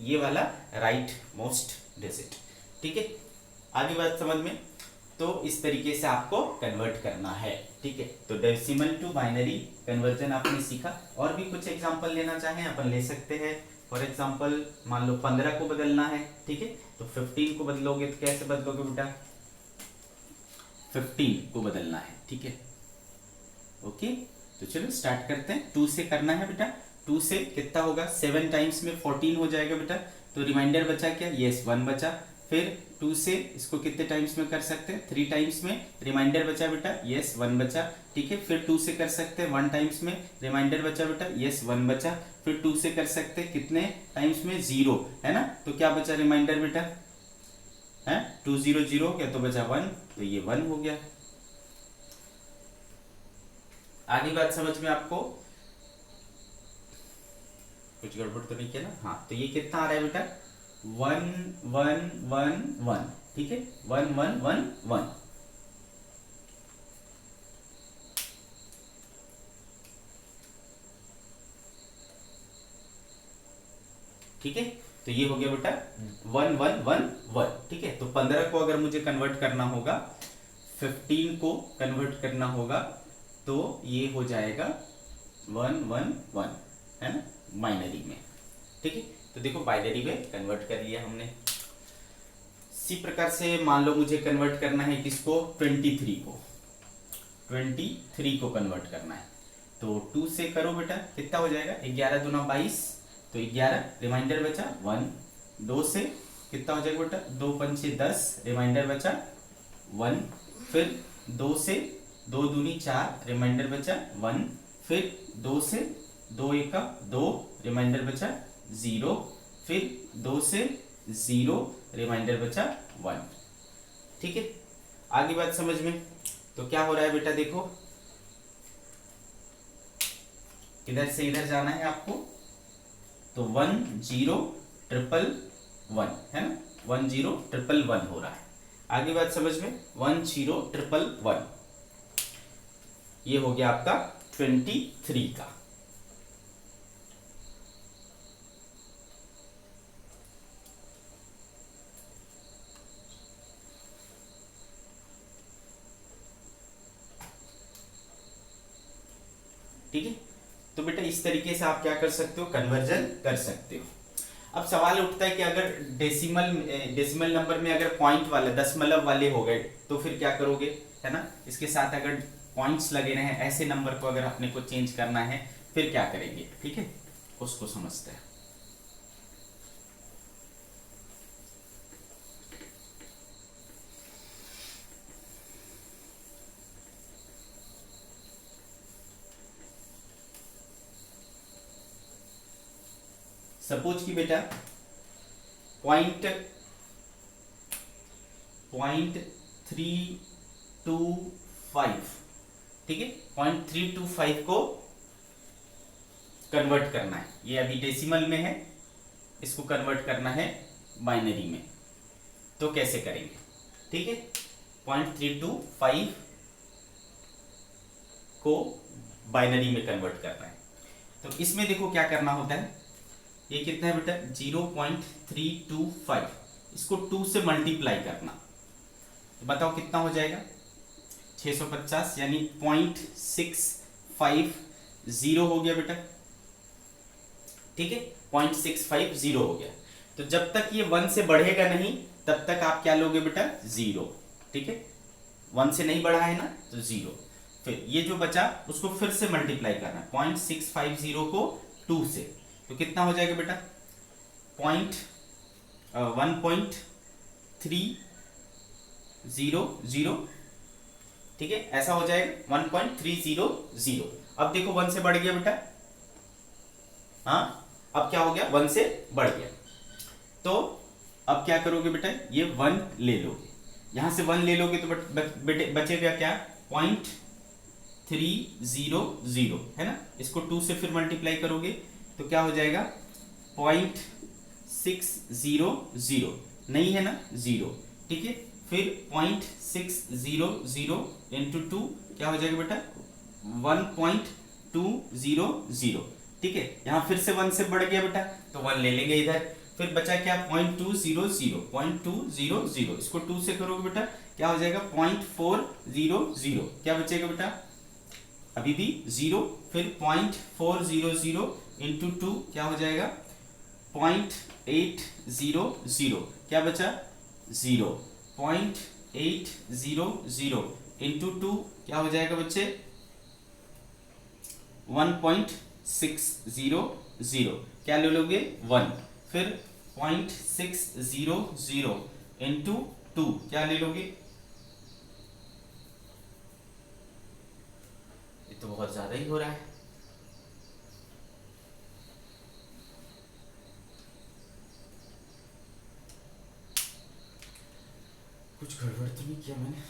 ये वाला राइट मोस्ट डिजिट। ठीक है, आगे बात समझ में। तो इस तरीके से आपको कन्वर्ट करना है। ठीक है, तो डेसिमल टू बाइनरी कन्वर्जन आपने सीखा। और भी कुछ एग्जांपल लेना चाहें अपन ले सकते हैं। फॉर एग्जांपल मान लो 15 को बदलना है। ठीक है, तो 15 को बदलोगे तो कैसे बदलोगे बेटा, 15 को बदलना है। ठीक है, ओके, तो चलो स्टार्ट करते हैं। 2 से करना है बेटा, 2 से कितना होगा, 7 टाइम्स में 14 हो जाएगा बेटा। तो रिमाइंडर बचा क्या, यस 1 बचा। फिर 2 से इसको कितने टाइम्स में कर सकते हैं, 3 टाइम्स में। रिमाइंडर बचा बेटा, यस 1 बचा। ठीक है, फिर 2 से कर सकते हैं 1 टाइम्स में। रिमाइंडर बचा बेटा, यस 1 बचा। फिर 2 से कर सकते हैं कितने टाइम्स में, 0 है ना। तो क्या बचा रिमाइंडर बेटा, है 2 0 0 हो गया तो बचा 1, तो ये 1 हो गया। आगे बात समझ में आपको, कुछ गड़बड़ तो नहीं किया ना। हाँ, तो ये कितना आ रहा है बेटा, 1 1 1 1। ठीक है, 1 1 1 1। ठीक है, तो ये हो गया बेटा 1 1 1 1। ठीक है, तो 15 को अगर मुझे कन्वर्ट करना होगा, 15 को कन्वर्ट करना होगा, तो ये हो जाएगा 1 1 1, है ना, बाइनरी में। ठीक है, तो देखो बाइनरी में कन्वर्ट कर लिया हमने। इसी प्रकार से मान लो मुझे कन्वर्ट करना है किसको, 23 को, 23 को कन्वर्ट करना है। तो 2 से करो बेटा, कितना हो जाएगा, 11 दूना 22, तो 11। रिमाइंडर बचा 1। 2 से कितना हो जाएगा बेटा, 2 पंचे 10। रिमाइंडर बचा 1। फिर 2 से 2 दूनी 4। रिमाइंडर बचा 1। फिर 2 से 2 1 2। रिमाइंडर बचा 0। फिर 2 से 0। रिमाइंडर बचा 1। ठीक है, आगे बात समझ में। तो क्या हो रहा है बेटा, देखो इधर से इधर जाना है आपको, तो 1 0 1 1 है ना, 1 0 1 1 हो रहा है। आगे बात समझ में, 1 0 1 1, ये हो गया आपका 23 का। ठीक है, तो बेटा इस तरीके से आप क्या कर सकते हो, कन्वर्जन कर सकते हो। अब सवाल उठता है कि अगर डेसिमल नंबर में अगर पॉइंट वाले दशमलव वाले हो गए तो फिर क्या करोगे, है ना। इसके साथ अगर पॉइंट्स लगे रहे, ऐसे नंबर को अगर अपने को चेंज करना है फिर क्या करेंगे। ठीक है, उसको समझते हैं। सपोज कि बेटा पॉइंट 325, ठीक है, 325 को कन्वर्ट करना है। ये अभी डेसिमल में है, इसको कन्वर्ट करना है बाइनरी में। तो कैसे करेंगे, ठीक है, 325 को बाइनरी में कन्वर्ट करना है। तो इसमें देखो क्या करना होता है, ये कितना है बेटा 0.325, इसको 2 से मल्टीप्लाई करना। तो बताओ कितना हो जाएगा, 650, यानी 0.650 हो गया बेटा। ठीक है, 0.650 हो गया। तो जब तक ये 1 से बढ़ेगा नहीं तब तक आप क्या लोगे बेटा, 0। ठीक है, 1 से नहीं बढ़ा है ना, तो 0। फिर ये जो बचा उसको फिर से मल्टीप्लाई करना है, 0.650 को 2 से, तो कितना हो जाएगा बेटा 1.300। ठीक है, ऐसा हो जाएगा 1.300। अब देखो 1 से बढ़ गया बेटा, हाँ अब क्या हो गया, 1 से बढ़ गया। तो अब क्या करोगे बेटा, ये 1 ले लोगे, यहां से 1 ले लोगे तो बचेगा क्या, 0.300 है ना। इसको 2 से फिर मल्टीप्लाई करोगे तो क्या हो जाएगा, 0.600, नहीं है ना, 0, ठीक है। फिर 0.600 इंटू 2 क्या हो जाएगा बेटा, 1.200, ठीक है। यहाँ फिर से 1 से बढ़ गया बेटा तो 1 ले लेंगे इधर। फिर बचा क्या, 0.200, इसको 2 से करोगे बेटा क्या हो जाएगा, 0.400, क्या बचेगा बेटा, अभी भी 0। फिर 0.400 इंटू 2 क्या हो जाएगा, 0.800, क्या बचा, 0। 0.800 इंटू 2 क्या हो जाएगा बच्चे, 1.600, क्या ले लोगे, 1। फिर 0.600 इंटू 2 क्या ले लोगे, ये तो बहुत ज्यादा ही हो रहा है। कुछ गड़बड़ तो नहीं किया मैंने।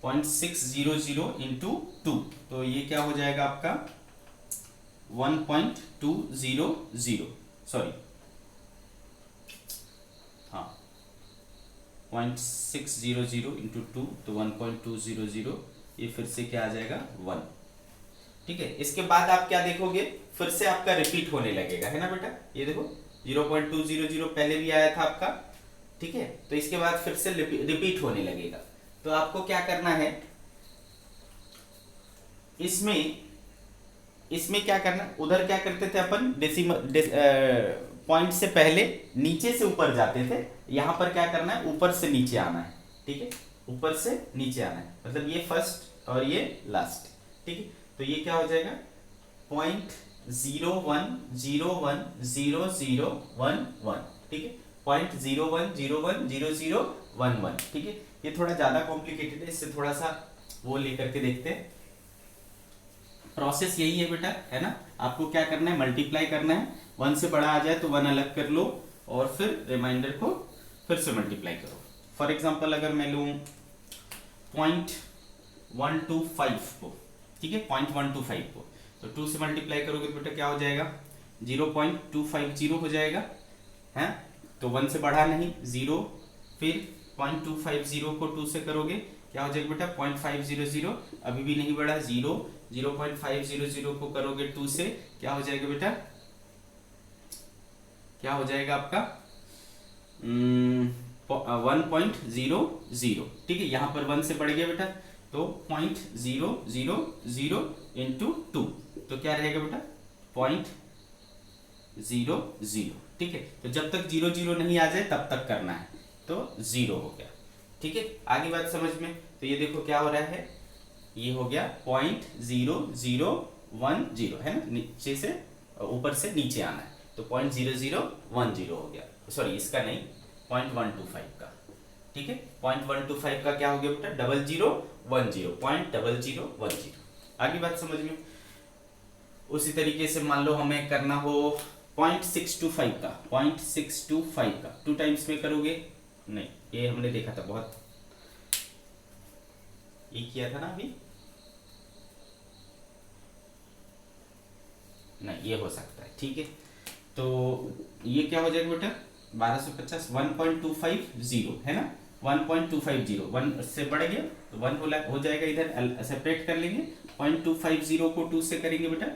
0.600 इंटू 2 तो ये क्या हो जाएगा आपका 1.200, सॉरी हाँ 0.600 इंटू 2 तो 1.200, ये फिर से क्या आ जाएगा 1, ठीक है। इसके बाद आप क्या देखोगे, फिर से आपका रिपीट होने लगेगा, है ना बेटा, ये देखो 0.200 पहले भी आया था आपका, ठीक है। तो इसके बाद फिर से रिपीट होने लगेगा। तो आपको क्या करना है, इसमें क्या करना, उधर क्या करते थे अपन, डेसिमल पॉइंट से पहले नीचे से ऊपर जाते थे, यहां पर क्या करना है, ऊपर से नीचे आना है, ठीक है, ऊपर से नीचे आना है, मतलब ये फर्स्ट और ये लास्ट, ठीक है। तो ये क्या हो जाएगा 0.01010011, ठीक है, 0.01010011, ठीक है। ये थोड़ा ज्यादा कॉम्प्लिकेटेड है, इससे थोड़ा सा वो लेकर के देखते हैं। प्रोसेस यही है बेटा, है ना, आपको क्या करना है, मल्टीप्लाई करना है, 1 से बड़ा आ जाए तो 1 अलग कर लो और फिर रिमाइंडर को फिर से मल्टीप्लाई करो। फॉर एग्जांपल अगर मैं लूँ 0.125 को, ठीक है, 0.125 को, तो 2 से मल्टीप्लाई करोगे तो बेटा क्या हो जाएगा, 0.250 हो जाएगा, है। तो 1 से बढ़ा नहीं, 0। फिर 0.250 को 2 से करोगे क्या हो जाएगा बेटा, 0.500, अभी भी नहीं बढ़ा, 0। 0.500 को करोगे 2 से क्या हो जाएगा बेटा, क्या हो जाएगा आपका 1.00, ठीक है। यहां पर 1 से बढ़ गया बेटा तो 0.000 इंटू 2 तो क्या रहेगा बेटा 0.00, ठीक है। तो जब तक 0 नहीं आ जाए तब तक करना है, तो 0 हो गया, ठीक है। आगे बात समझ में, तो ये देखो क्या हो रहा है, ये हो गया 0.0010, है ना, नीचे से ऊपर से नीचे आना है, तो 0.0010 हो गया, सॉरी इसका नहीं, 0.125 का, ठीक है। 0.125 का क्या हो गया बेटा, 0010, 0.0010। आगे बात समझ में। उसी तरीके से मान लो हमें करना हो 0.625 का, 0.625 का 2 टाइम्स में करोगे, नहीं ये हमने देखा था बहुत, ये किया था ना अभी, नहीं ये हो सकता है, ठीक है। तो ये क्या हो जाएगा बेटा 1250, 1.250 है ना, 1.250, 1 से बढ़ गया तो 1 हो जाएगा, इधर सेपरेट कर लेंगे, 0.250 को 2 से करेंगे बेटा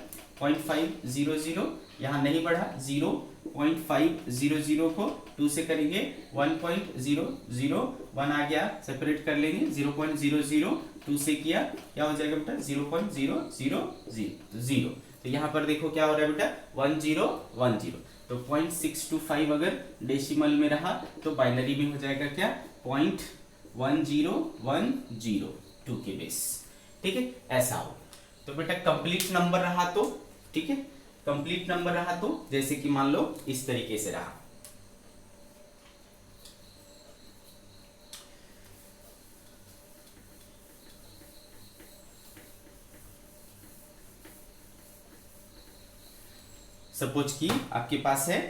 0.500, यहाँ नहीं बढ़ा, 0.500 को 2 से करेंगे 1.001 आ गया, सेपरेट कर लेंगे, 0.00 2 से किया क्या हो जाएगा बेटा 0.0000, तो यहाँ पर देखो क्या हो रहा है बेटा 1010, तो 0.625 अगर डेसिमल में रहा तो बाइनरी में हो जाएगा क्या 0.10102 के बेस, ठीक है, ऐसा हो। तो बेटा कंप्लीट नंबर रहा तो, ठीक है, कंप्लीट नंबर रहा तो जैसे कि मान लो इस तरीके से रहा, सपोज कि आपके पास है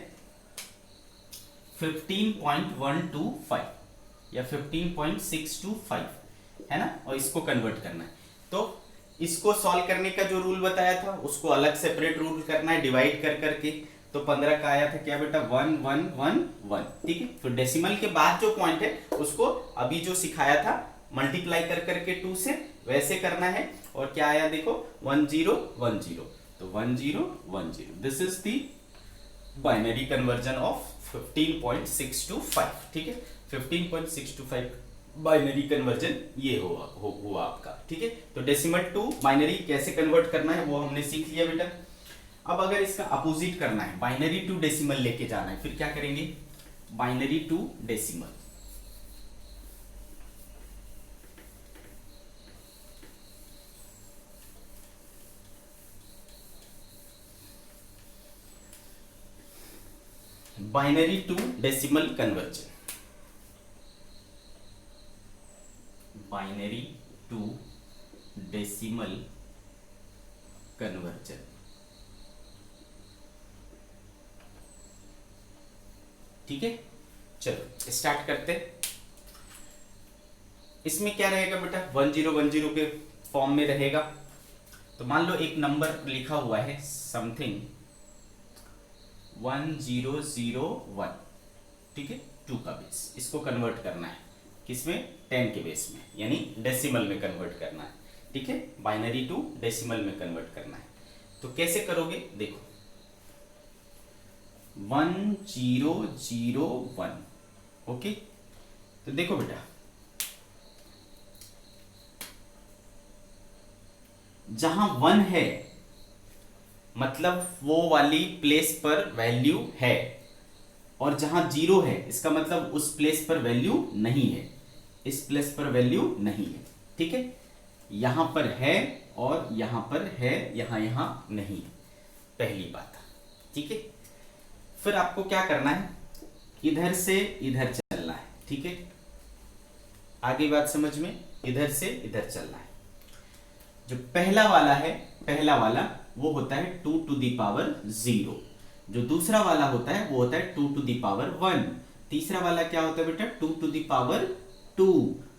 15.125 या 15.625 है ना, और इसको कन्वर्ट करना है। तो इसको सॉल्व करने का जो रूल बताया था उसको अलग सेपरेट रूल करना है, डिवाइड कर करके। तो 15 का आया था क्या बेटा, 1111, ठीक है। फिर डेसिमल के बाद जो पॉइंट है उसको अभी जो सिखाया था मल्टीप्लाई कर करके 2 से वैसे करना है। और क्या आया देखो, 1010, तो 1010, this is the binary conversion of 15.625, ठीक है। 15.625 बाइनरी कन्वर्जन ये हुआ आपका, ठीक है। तो डेसिमल टू बाइनरी कैसे कन्वर्ट करना है वो हमने सीख लिया बेटा। अब अगर इसका अपोजिट करना है, बाइनरी टू डेसिमल लेके जाना है, फिर क्या करेंगे, binary to decimal. Binary to decimal conversion, binary to decimal conversion, ठीक है। चलो स्टार्ट करते। इसमें क्या रहेगा बेटा, 1010 के फॉर्म में रहेगा। तो मान लो एक नंबर लिखा हुआ है समथिंग 1001, ठीक है, 2 का बेस, इसको कन्वर्ट करना है किसमें, 10 के बेस में, यानी डेसिमल में कन्वर्ट करना है, ठीक है। बाइनरी टू डेसिमल में कन्वर्ट करना है। तो कैसे करोगे देखो, 1001, ओके। तो देखो बेटा, जहां 1 है मतलब वो वाली प्लेस पर वैल्यू है, और जहां 0 है इसका मतलब उस प्लेस पर वैल्यू नहीं है, इस प्लेस पर वैल्यू नहीं है, ठीक है। यहां पर है और यहां पर है, यहां नहीं है, पहली बात, ठीक है। फिर आपको क्या करना है, इधर से इधर चलना है, ठीक है। आगे बात समझ में, इधर से इधर चलना है। जो पहला वाला है, पहला वाला वो होता है 2 to the power 0, जो दूसरा वाला होता है वो होता है 2 to the power 1, तीसरा वाला क्या होता है बेटा, 2 to the power 2,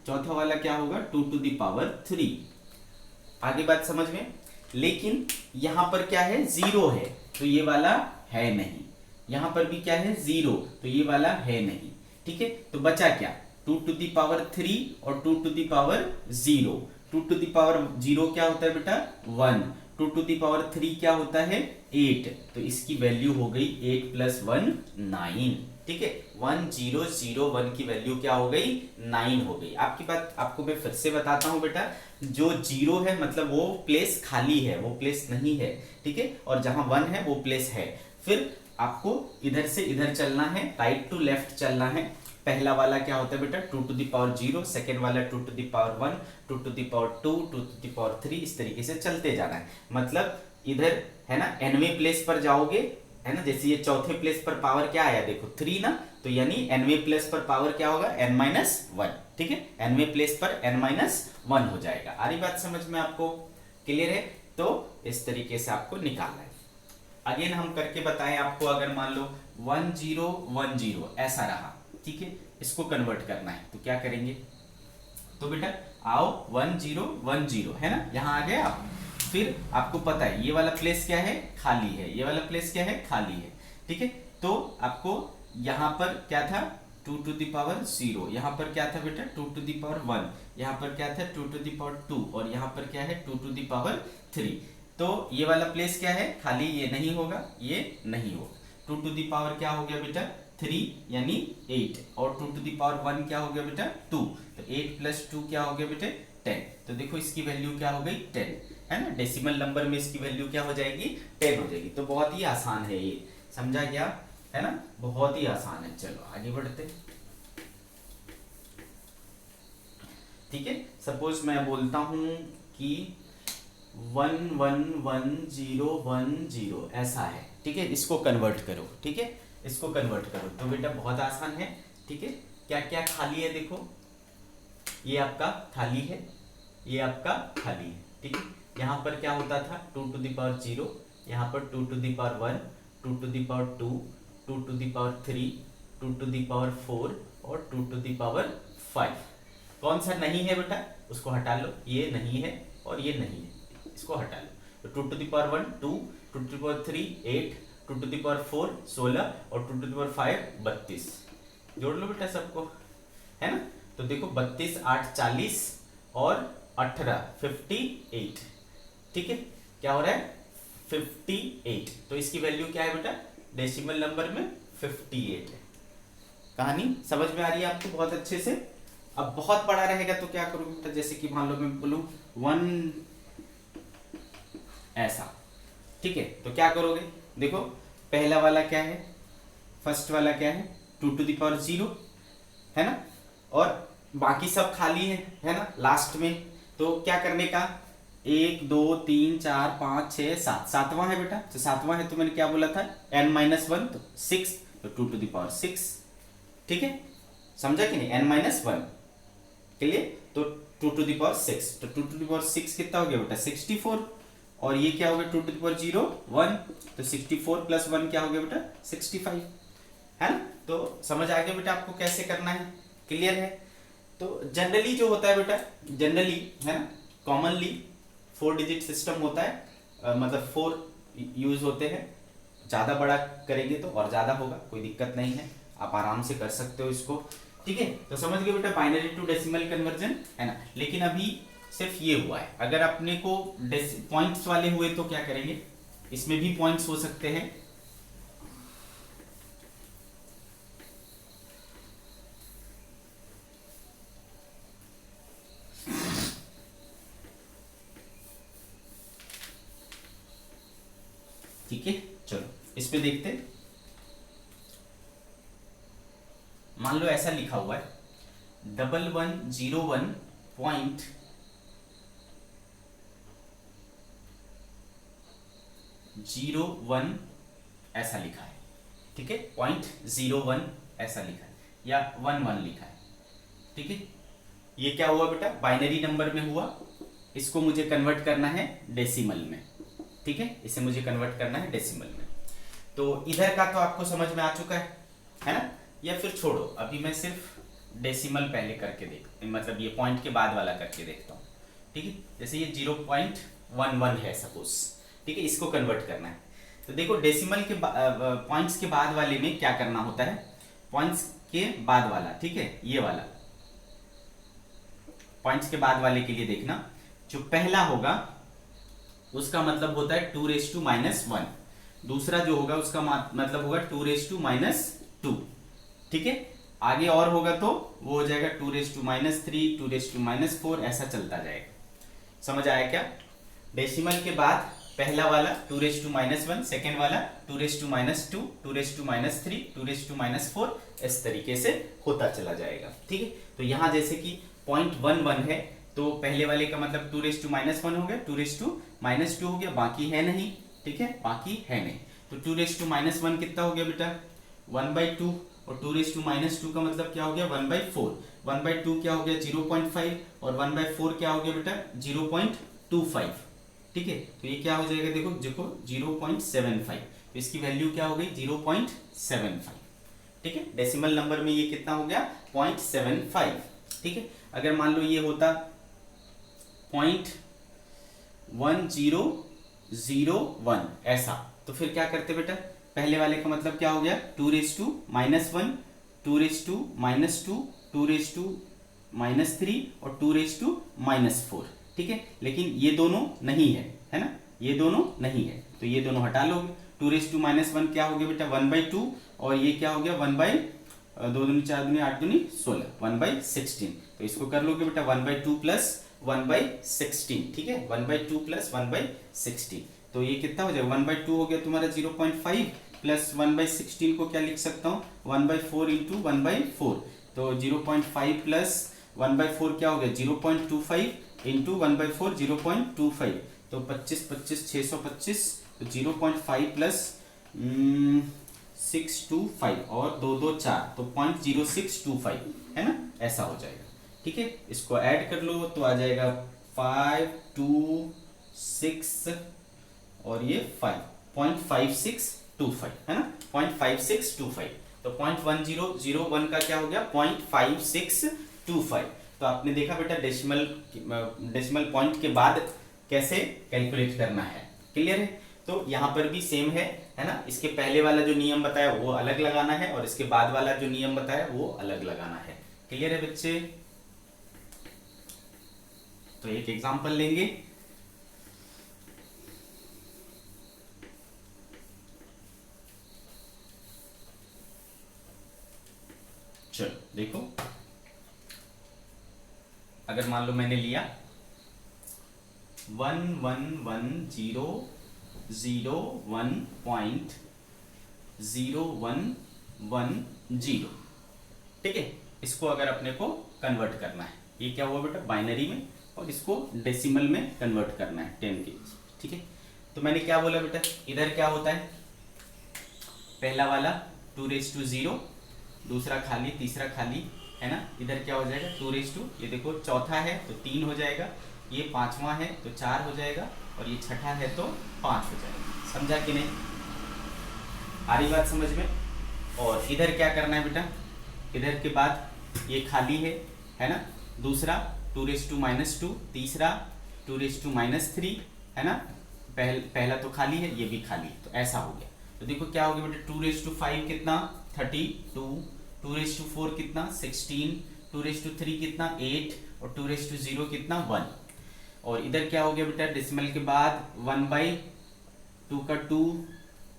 चौथा वाला क्या होगा, 2 to the power 3। आगे बात समझ में। लेकिन यहां पर क्या है, 0 है, तो ये वाला है नहीं, यहां पर भी क्या है, 0, तो ये वाला है नहीं, ठीक है। तो बचा क्या, 2 to the power 3 और 2 to the power 0। 2 to the power 0 क्या होता है बेटा, 1, 2 to the power 3 क्या होता है, 8, तो इसकी वैल्यू हो गई 8 + 1 9, ठीक है। 1001 की वैल्यू क्या हो गई, 9 हो गई। आपकी बात आपको मैं फिर से बताता हूं बेटा, जो 0 है मतलब वो प्लेस खाली है, वो प्लेस नहीं है, ठीक है, और जहां 1 है वो प्लेस है। फिर आपको इधर से इधर चलना है, राइट टू लेफ्ट चलना है। पहला वाला क्या होता है बेटा, 2 to the power 0, सेकेंड वाला 2 to the power 1, 2 to the power 2, 2 to the power 3, इस तरीके से चलते जाना है। मतलब इधर है ना, nवें प्लेस पर जाओगे, है ना, जैसे ये चौथे प्लेस पर पावर क्या आया देखो 3 ना, तो यानी nवें प्लेस पर पावर क्या होगा, n-1, ठीक है, nवें प्लेस पर n-1 हो जाएगा। आ रही बात समझ में आपको, क्लियर है। तो इस तरीके से आपको निकालना है। अगेन हम करके बताएं आपको, अगर मान लो 1010 ऐसा रहा, ठीक है, इसको कन्वर्ट करना है, तो क्या करेंगे, तो बेटा आओ 1010 है ना, यहां आ गए आप। फिर आपको पता है ये वाला प्लेस क्या है, खाली है, ये वाला प्लेस क्या है, खाली है, ठीक है। तो आपको यहां पर क्या था, 2 to the power 0, यहां पर क्या था बेटा, 2 to the power 1, यहां पर क्या था 2 to the power 2, और यहां पर क्या है 2 to the power 3। तो ये वाला प्लेस क्या है, खाली, ये नहीं होगा, ये नहीं होगा। 2 to the power क्या हो गया बेटा, 3 यानी 8, और 2 to the power 1 क्या हो गया बेटा, 2, तो 8 + 2 क्या हो गया बेटे, 10। तो देखो इसकी वैल्यू क्या हो गई, 10, है ना। डेसिमल नंबर में इसकी वैल्यू क्या हो जाएगी, 10 हो जाएगी। तो बहुत ही आसान है ये, समझा गया, है ना, बहुत ही आसान है। चलो आगे बढ़ते, ठीक है। सपोज मैं बोलता हूं कि 111010 ऐसा है, ठीक है, इसको कन्वर्ट करो, ठीक है, इसको कन्वर्ट करो। तो बेटा बहुत आसान है, ठीक है। क्या क्या खाली है देखो, ये आपका खाली है, ये आपका खाली है, ठीक है। यहाँ पर क्या होता था, 2 to the power 0, यहाँ पर 2 to the power 1, 2 to the power 2, 2 to the power 3, 2 to the power 4 और 2 टू दी पावर 5। कौन सा नहीं है बेटा, उसको हटा लो, ये नहीं है और ये नहीं है, इसको हटा लो। तो 2 to the power 1 2, 2 to the power 3 8, 2 to the power 4 16 और 2 टू दी पावर 5 32। जोड़ लो बेटा सबको, है ना। तो देखो 32 8 40 और 18 58। ठीक है, क्या हो रहा है 58। तो इसकी वैल्यू क्या है बेटा, डेसिमल नंबर में 58 है। कहानी समझ में आ रही है आपको बहुत अच्छे से। अब बहुत बड़ा रहेगा तो क्या करोगे बेटा, जैसे कि मान लो मैं बोलूं 1 ऐसा, ठीक है। तो क्या करोगे, देखो पहला वाला क्या है, फर्स्ट वाला क्या है 2 टू द पावर 0, है ना, और बाकी सब खाली है ना लास्ट में। तो क्या करने का, 1 2 3 4 5 6 7, सातवां है बेटा। तो सातवां है तो मैंने क्या बोला था n-1 तो 6, तो 2 टू द पावर 6। ठीक है, समझा कि नहीं, n-1 के लिए तो 2 टू द पावर 6। तो 2 टू द पावर 6 कितना हो गया बेटा 64, और ये क्या हो गया 2 टू द पावर 0 1, तो 64 प्लस 1 क्या हो गया बेटा 65, है ना। तो समझ आ गया बेटा आपको कैसे करना है, क्लियर है। तो जनरली जो होता है बेटा, जनरली है ना, कॉमनली 4 डिजिट सिस्टम होता है, मतलब 4 यूज होते हैं। ज़्यादा बड़ा करेंगे तो और ज़्यादा होगा, कोई दिक्कत नहीं है, आप आराम से कर सकते हो इसको। ठीक है, तो समझ गए बेटा बाइनरी टू डेसिमल कन्वर्जन, है ना। लेकिन अभी सिर्फ ये हुआ है, अगर अपने को पॉइंट्स वाले हुए तो क्या करेंगे, इसमें भी पॉइंट्स हो सकते हैं। ठीक है, चलो इसमें देखते हैं। मान लो ऐसा लिखा हुआ है 1101.01 ऐसा लिखा है। ठीक है, 0.01 ऐसा लिखा है या 11 लिखा है। ठीक है, ये क्या हुआ बेटा बाइनरी नंबर में हुआ, इसको मुझे कन्वर्ट करना है डेसिमल में। ठीक है, इसे मुझे कन्वर्ट करना है डेसिमल में। तो इधर का तो आपको समझ में आ चुका है ना। या फिर छोड़ो, अभी मैं सिर्फ डेसिमल पहले करके देख, मतलब ये पॉइंट के बाद वाला करके देखता हूँ। ठीक है, जैसे ये 0.11 है सपोज, ठीक है, इसको कन्वर्ट करना है। तो देखो डेसिमल के पॉइंट्स के बाद वाले में क्या करना होता है, पॉइंट्स के बाद वाला, ठीक है, ये वाला पॉइंट्स के बाद वाले के लिए देखना, जो पहला होगा उसका मतलब होता है 2⁻⁻1, दूसरा जो होगा उसका मतलब होगा 2⁻⁻2। ठीक है, आगे और होगा तो वो हो जाएगा 2⁻3, 2⁻4, ऐसा चलता जाएगा। समझ आया क्या, डेसिमल के बाद पहला वाला 2⁻1, सेकेंड वाला 2⁻2, 2⁻3, 2⁻4, इस तरीके से होता चला जाएगा। ठीक है, तो यहां जैसे कि 0.11 है तो पहले वाले का मतलब 2⁻1 हो गया, 2⁻2 हो गया, बाकी है नहीं। ठीक है, बाकी है नहीं, तो 2⁻1 कितना हो गया बेटा 1/2, और 2⁻2 का मतलब क्या हो गया 1/4, 1/2 क्या हो गया 0.5, और 1/4 क्या हो गया बेटा 0.25। ठीक है, तो ये क्या हो जाएगा, देखो देखो 0.75, तो इसकी वैल्यू क्या हो गई 0.75। ठीक है, डेसिमल नंबर में ये कितना हो गया 0.75। ठीक है, अगर मान लो ये होता 0.1001 ऐसा, तो फिर क्या करते बेटा, पहले वाले का मतलब क्या हो गया 2⁻1, 2⁻2, 2⁻3 और 2⁻4। ठीक है, लेकिन ये दोनों नहीं है ना, ये दोनों नहीं है, तो ये दोनों हटा लोगे। 2⁻1 क्या हो गया बेटा 1/2, और ये क्या हो गया 1/2 दूनी 4 दूनी 8 दूनी 16, 1/16। तो इसको कर लोगे बेटा 1/2 प्लस 1/16। ठीक है, 1/2 प्लस 1/16, तो ये कितना हो जाएगा 1/2 हो गया तुम्हारा 0.5, प्लस 1/16 को क्या लिख सकता हूँ 1/4 इंटू 1/4, तो 0.5 प्लस 1/4 क्या हो गया 0.25 इंटू 1/4 0.25, तो 25 25 625, तो 0.5 प्लस 625 और 2 2 4, तो 0.0625 है ना, ऐसा हो जाएगा। ठीक है, इसको ऐड कर लो तो आ जाएगा 5 2 6 और ये 5, 0.5625 है ना, 0.5625। तो तो 0.1001 का क्या हो गया 0.5625। तो आपने देखा बेटा डेसिमल पॉइंट के बाद कैसे कैलकुलेट करना है, क्लियर है। तो यहाँ पर भी सेम है ना। इसके पहले वाला जो नियम बताया वो अलग लगाना है और इसके बाद वाला जो नियम बताया वो अलग लगाना है, क्लियर है बच्चे। तो एक एग्जांपल लेंगे। चलो देखो, अगर मान लो मैंने लिया 111001.0110, ठीक है। इसको अगर अपने को कन्वर्ट करना है, ये क्या हुआ बेटा बाइनरी में, और इसको डेसिमल में कन्वर्ट करना है 10 के, ठीक है। तो मैंने क्या बोला बेटा, इधर क्या होता है, पहला वाला 2⁻0, दूसरा खाली, तीसरा खाली, है ना। इधर क्या हो जाएगा 2⁻, ये देखो चौथा है तो 3 हो जाएगा, ये पांचवा है तो 4 हो जाएगा, और ये छठा है तो 5 हो जाएगा। समझा कि नहीं, आ रही बात समझ में। और इधर क्या करना है बेटा, इधर के बाद ये खाली है ना, दूसरा 2⁻², तीसरा 2⁻³ है ना, पहला तो खाली है, ये भी खाली है, तो ऐसा हो गया। तो देखो क्या हो गया बेटा 2⁻5 कितना 32, 2⁻4 कितना 16, 2⁻3 कितना 8, और 2⁻0 कितना 1। और इधर क्या हो गया बेटा डेसिमल के बाद 1/2 का 2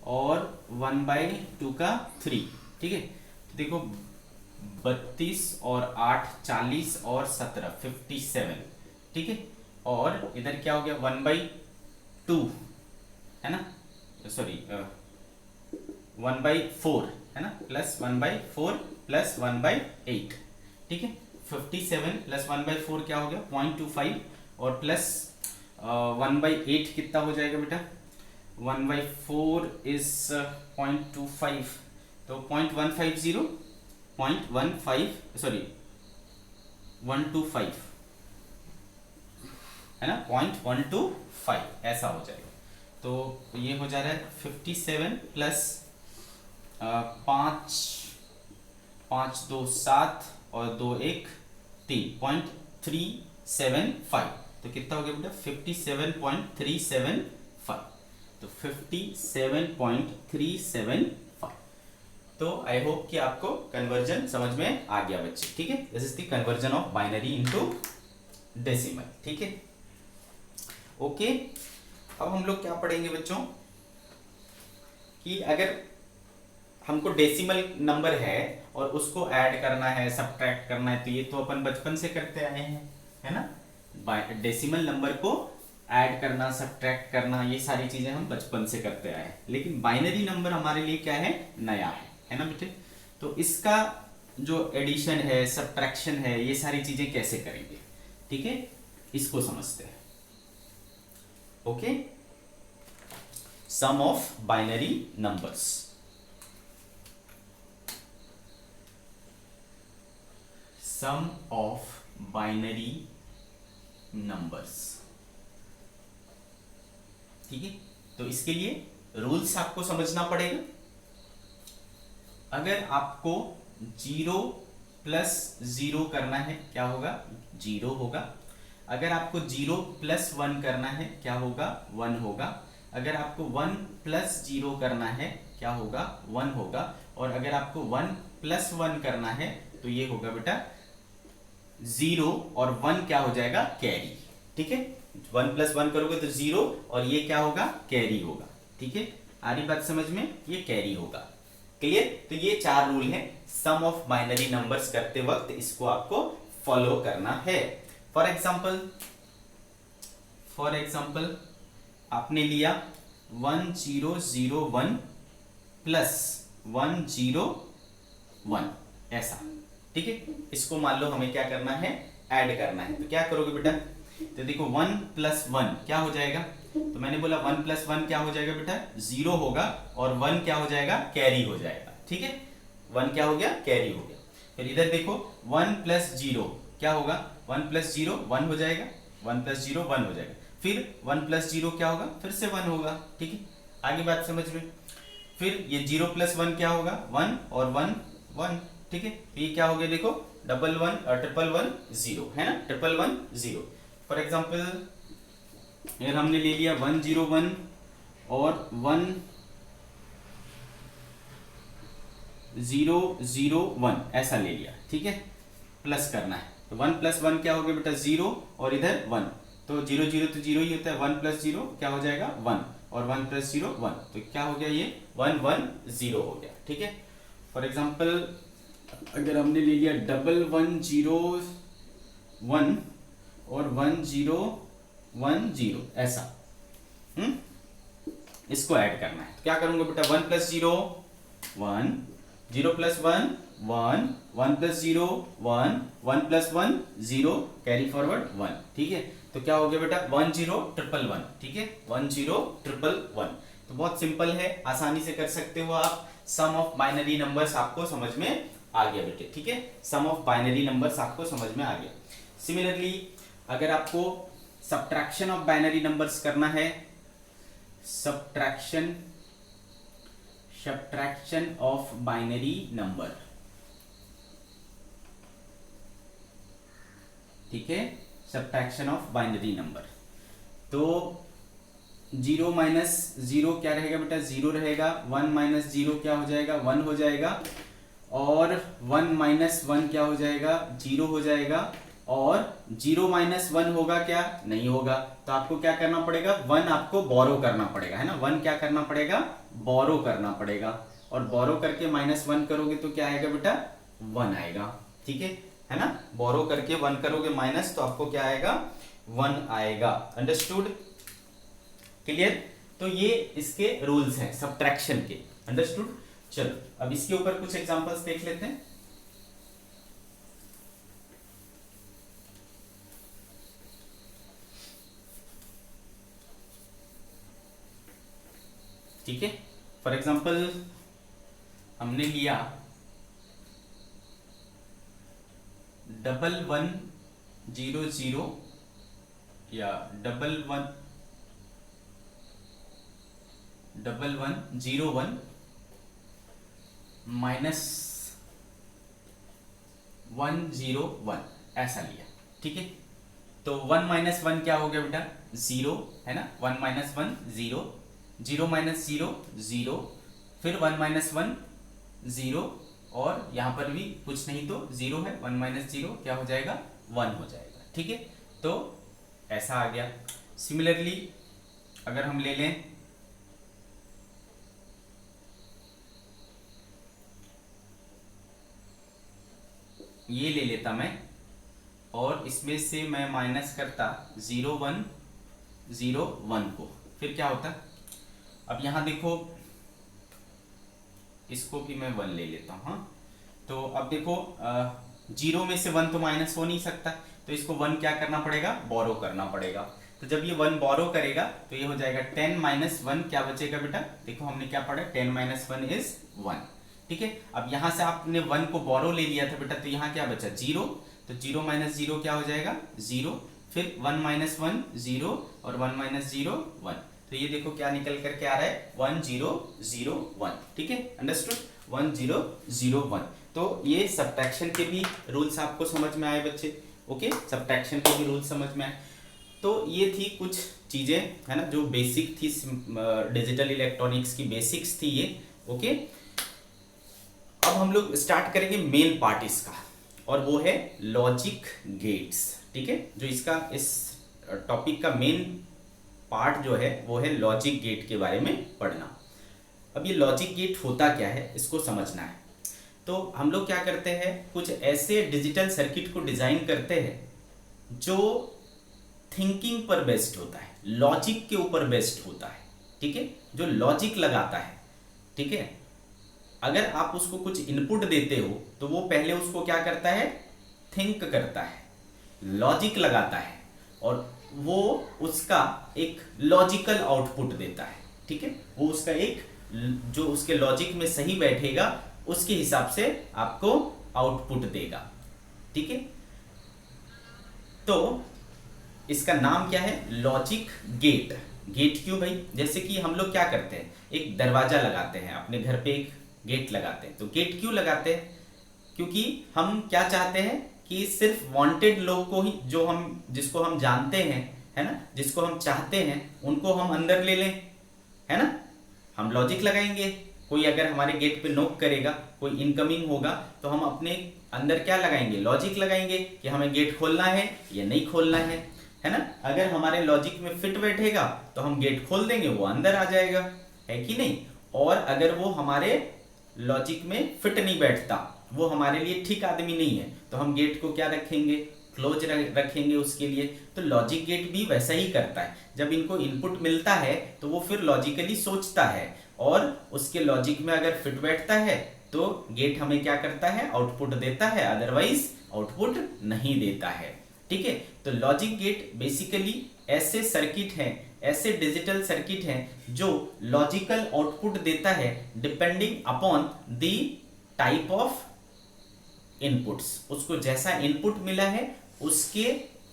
और 1/2 का 3, ठीक है। तो देखो 32 और 8 40 और 17 57, ठीक है। और इधर क्या हो गया 1/2 है ना, सॉरी 1/4 है ना, प्लस 1/4 प्लस 1/8, ठीक है। 57 प्लस 1/4 क्या हो गया 0.25, और प्लस 1/8 कितना हो जाएगा बेटा, 1/4 इज 0.25, तो 125 है ना, 0.125 ऐसा हो जाएगा। तो ये हो जा रहा है 57 प्लस 5 2 7 और 2 1 3 0.375, तो कितना हो गया बेटा 57.375, तो 57.375। तो आई होप कि आपको कन्वर्जन समझ में आ गया बच्चे, ठीक है। This is the conversion of binary into decimal, ठीक है। ओके, अब हम लोग क्या पढ़ेंगे बच्चों कि अगर हमको डेसिमल नंबर है और उसको ऐड करना है, सब्ट्रैक्ट करना है, तो ये तो अपन बचपन से करते आए हैं, है ना। डेसिमल नंबर को ऐड करना, सब्ट्रैक्ट करना, ये सारी चीजें हम बचपन से करते आए हैं। लेकिन बाइनरी नंबर हमारे लिए क्या है, नया है ना बेटे। तो इसका जो एडिशन है, सब्ट्रैक्शन है, ये सारी चीजें कैसे करेंगे, ठीक है, इसको समझते हैं। Okay, sum of binary numbers. Sum of binary numbers, ठीक है। तो इसके लिए रूल्स आपको समझना पड़ेगा। अगर आपको 0 प्लस 0 करना है क्या होगा 0 होगा। अगर आपको 0 प्लस 1 करना है क्या होगा 1 होगा। अगर आपको 1 प्लस 0 करना है क्या होगा 1 होगा। और अगर आपको 1 प्लस 1 करना है तो ये होगा बेटा 0 और 1 क्या हो जाएगा कैरी, ठीक है। 1 प्लस 1 करोगे तो 0 और ये क्या होगा कैरी होगा, ठीक है। आ रही बात समझ में, ये कैरी होगा, क्लियर। तो ये 4 रूल हैं सम ऑफ बाइनरी नंबर्स करते वक्त, इसको आपको फॉलो करना है। फॉर एग्जाम्पल आपने लिया 1001 प्लस 101 ऐसा, ठीक है। इसको मान लो हमें क्या करना है ऐड करना है, तो क्या करोगे बेटा, तो देखो 1 प्लस 1 क्या हो जाएगा, तो मैंने बोला 1 प्लस 1 क्या हो जाएगा बेटा 0 होगा, और 1 क्या हो जाएगा कैरी हो जाएगा, ठीक है। 1 क्या हो गया कैरी हो गया। फिर इधर देखो 1 प्लस 0 क्या होगा 1 प्लस 0 1 हो जाएगा, 1 प्लस 0 1 हो जाएगा। फिर 1 प्लस 0 क्या होगा फिर से 1 होगा, ठीक है। आगे बात समझ में। फिर ये 0 प्लस 1 क्या होगा 1 और 1 1, ठीक है। तो ये क्या हो गया देखो double one triple one zero है ना, triple one zero. For example यार हमने ले लिया 101 और 1001 ऐसा ले लिया, ठीक है। प्लस करना है तो 1 प्लस 1 क्या हो गया बेटा 0 और इधर 1, तो 0 0 तो 0 ही होता है, 1 प्लस 0 क्या हो जाएगा 1 और 1 प्लस 0 1, तो क्या हो गया ये 1 1 0 हो गया, ठीक है। फॉर एग्जाम्पल अगर हमने ले लिया 1101 और 1010 ऐसा, इसको ऐड करना है तो क्या करूंगा बेटा 1 plus 0 1, 0 plus 1 1, 1 plus 0 1, 1 plus 1 0, carry forward 1, ठीक है। तो क्या हो गया बेटा 10111, ठीक है 10111। तो बहुत सिंपल है, आसानी से कर सकते हो आप। सम ऑफ बाइनरी नंबर्स आपको समझ में आ गया बेटे, ठीक है। सम ऑफ बाइनरी नंबर्स आपको समझ में आ गया। सिमिलरली अगर आपको सब्ट्रैक्शन ऑफ बाइनरी नंबर्स करना है, सब्ट्रैक्शन ऑफ बाइनरी नंबर, ठीक है, सब्ट्रैक्शन ऑफ बाइनरी नंबर, तो 0 माइनस 0 क्या रहेगा बेटा 0 रहेगा, 1 माइनस 0 क्या हो जाएगा 1 हो जाएगा, और 1 माइनस 1 क्या हो जाएगा 0 हो जाएगा, और 0 माइनस 1 होगा क्या नहीं होगा। तो आपको क्या करना पड़ेगा 1 आपको बोरो करना पड़ेगा, है ना। 1 क्या करना पड़ेगा बोरो करना पड़ेगा, और बोरो करके माइनस 1 करोगे तो क्या आएगा बेटा 1 आएगा, ठीक है ना। बोरो करके 1 करोगे माइनस तो आपको क्या आएगा 1 आएगा। Understood, clear. तो ये इसके रूल्स हैं सब्ट्रैक्शन के, अंडरस्टूड। चलो अब इसके ऊपर कुछ एग्जांपल्स देख लेते हैं। ठीक है, फॉर एग्जांपल हमने लिया 1100 या 1101 माइनस 101 ऐसा लिया, ठीक है। तो 1 माइनस 1 क्या हो गया बेटा 0, है ना। 1 माइनस 1 0, 0 माइनस 0 0, फिर 1 माइनस 1 0, और यहां पर भी कुछ नहीं तो 0 है, 1 माइनस 0 क्या हो जाएगा 1 हो जाएगा, ठीक है। तो ऐसा आ गया। सिमिलरली अगर हम ले लें ये ले लेता मैं, और इसमें से मैं माइनस करता 0101 को, फिर क्या होता। अब यहां देखो इसको भी मैं 1 ले लेता हूं, हाँ। तो अब देखो 0 में से 1 तो माइनस हो नहीं सकता, तो इसको 1 क्या करना पड़ेगा बोरो करना पड़ेगा। तो जब ये 1 बोरो करेगा तो ये हो जाएगा 10 माइनस 1 क्या बचेगा बेटा, देखो हमने क्या पढ़ा 10 माइनस 1 इज 1, ठीक है। अब यहां से आपने 1 को बोरो ले लिया था बेटा, तो यहाँ क्या बचा 0, तो 0 माइनस 0 क्या हो जाएगा 0, फिर 1 माइनस 1 0, और 1 माइनस 0 1, तो ये देखो क्या निकल करके आ रहा है 1001, ठीक है। अंडरस्टूड 1001। तो ये सब्ट्रैक्शन के भी रूल्स आपको समझ में आए बच्चे, ओके। सब्ट्रैक्शन के भी रूल्स समझ में आए। तो ये थी कुछ चीजें, है ना, जो बेसिक थी डिजिटल इलेक्ट्रॉनिक्स की बेसिक्स थी ये, ओके। अब हम लोग स्टार्ट करेंगे मेन पार्ट इसका, और वो है लॉजिक गेट्स, ठीक है। जो इसका इस टॉपिक का मेन पार्ट जो है वो है लॉजिक गेट के बारे में पढ़ना। अब ये लॉजिक गेट होता क्या है इसको समझना है। तो हम लोग क्या करते हैं, कुछ ऐसे डिजिटल सर्किट को डिजाइन करते हैं जो थिंकिंग पर बेस्ड होता है, लॉजिक के ऊपर बेस्ड होता है, ठीक है। जो लॉजिक लगाता है, ठीक है। अगर आप उसको कुछ इनपुट देते हो तो वो पहले उसको क्या करता है थिंक करता है, लॉजिक लगाता है, और वो उसका एक लॉजिकल आउटपुट देता है, ठीक है। वो उसका एक जो उसके लॉजिक में सही बैठेगा उसके हिसाब से आपको आउटपुट देगा, ठीक है। तो इसका नाम क्या है लॉजिक गेट, गेट क्यों भाई? जैसे कि हम लोग क्या करते हैं, एक दरवाजा लगाते हैं अपने घर पे, एक गेट लगाते हैं। तो गेट क्यों लगाते हैं? क्योंकि हम क्या चाहते हैं कि सिर्फ वांटेड लोग को ही, जो हम जिसको हम जानते हैं, है ना, जिसको हम चाहते हैं उनको हम अंदर ले लें, है ना। हम लॉजिक लगाएंगे, कोई अगर हमारे गेट पे नॉक करेगा, कोई इनकमिंग होगा, तो हम अपने अंदर क्या लगाएंगे, लॉजिक लगाएंगे कि हमें गेट खोलना है या नहीं खोलना है ना। अगर हमारे लॉजिक में फिट बैठेगा तो हम गेट खोल देंगे, वो अंदर आ जाएगा, है कि नहीं। और अगर वो हमारे लॉजिक में फिट नहीं बैठता, वो हमारे लिए ठीक आदमी नहीं है, तो हम गेट को क्या रखेंगे, क्लोज रखेंगे उसके लिए। तो लॉजिक गेट भी वैसा ही करता है, जब इनको इनपुट मिलता है तो वो फिर लॉजिकली सोचता है, और उसके लॉजिक में अगर फिट बैठता है तो गेट हमें क्या करता है, आउटपुट देता है, अदरवाइज आउटपुट नहीं देता है। ठीक है, तो लॉजिक गेट बेसिकली ऐसे सर्किट हैं, ऐसे डिजिटल सर्किट हैं जो लॉजिकल आउटपुट देता है depending upon the type of inputs. उसको जैसा इनपुट मिला है उसके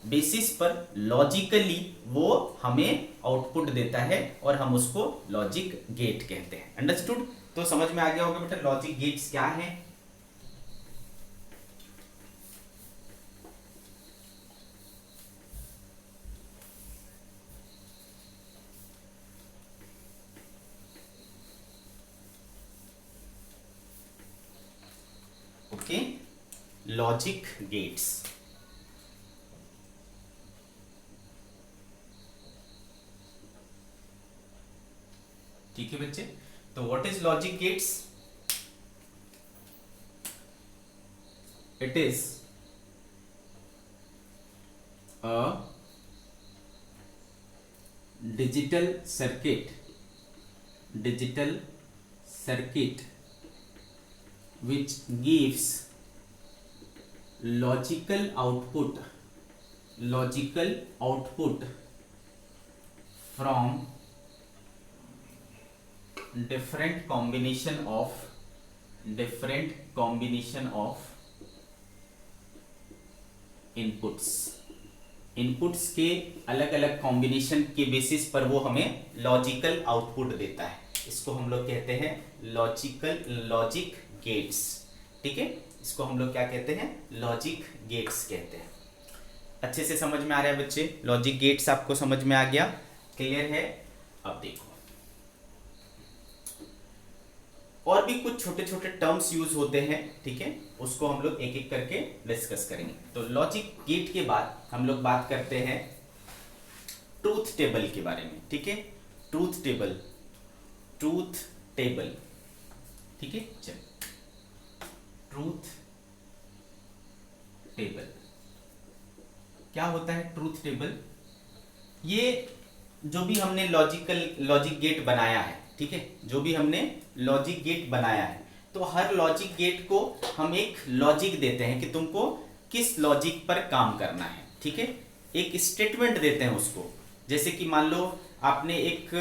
बेसिस पर लॉजिकली वो हमें आउटपुट देता है, और हम उसको लॉजिक गेट कहते हैं। अंडरस्टूड? तो समझ में आ गया होगा बेटा लॉजिक गेट्स क्या है। Okay, logic gates. ठीक है बच्चे, तो what is logic gates? It is a digital circuit which gives logical output from different combination of inputs के अलग अलग कॉम्बिनेशन के बेसिस पर वो हमें लॉजिकल आउटपुट देता है। इसको हम लोग कहते हैं लॉजिक गेट्स। ठीक है, इसको हम लोग क्या कहते हैं, लॉजिक गेट्स कहते हैं। अच्छे से समझ में आ रहा है बच्चे? लॉजिक गेट्स आपको समझ में आ गया, क्लियर है? अब देखो और भी कुछ छोटे छोटे टर्म्स यूज होते हैं, ठीक है, उसको हम लोग एक एक करके डिस्कस करेंगे। तो लॉजिक गेट के बाद हम लोग बात करते हैं ट्रूथ टेबल के बारे में। ठीक है, ट्रूथ टेबल, ठीक है, चल ट्रूथ टेबल क्या होता है? ट्रूथ टेबल, ये जो भी हमने लॉजिक गेट बनाया है, ठीक है, जो भी हमने लॉजिक गेट बनाया है, तो हर लॉजिक गेट को हम एक लॉजिक देते हैं कि तुमको किस लॉजिक पर काम करना है। ठीक है, एक स्टेटमेंट देते हैं उसको। जैसे कि मान लो आपने एक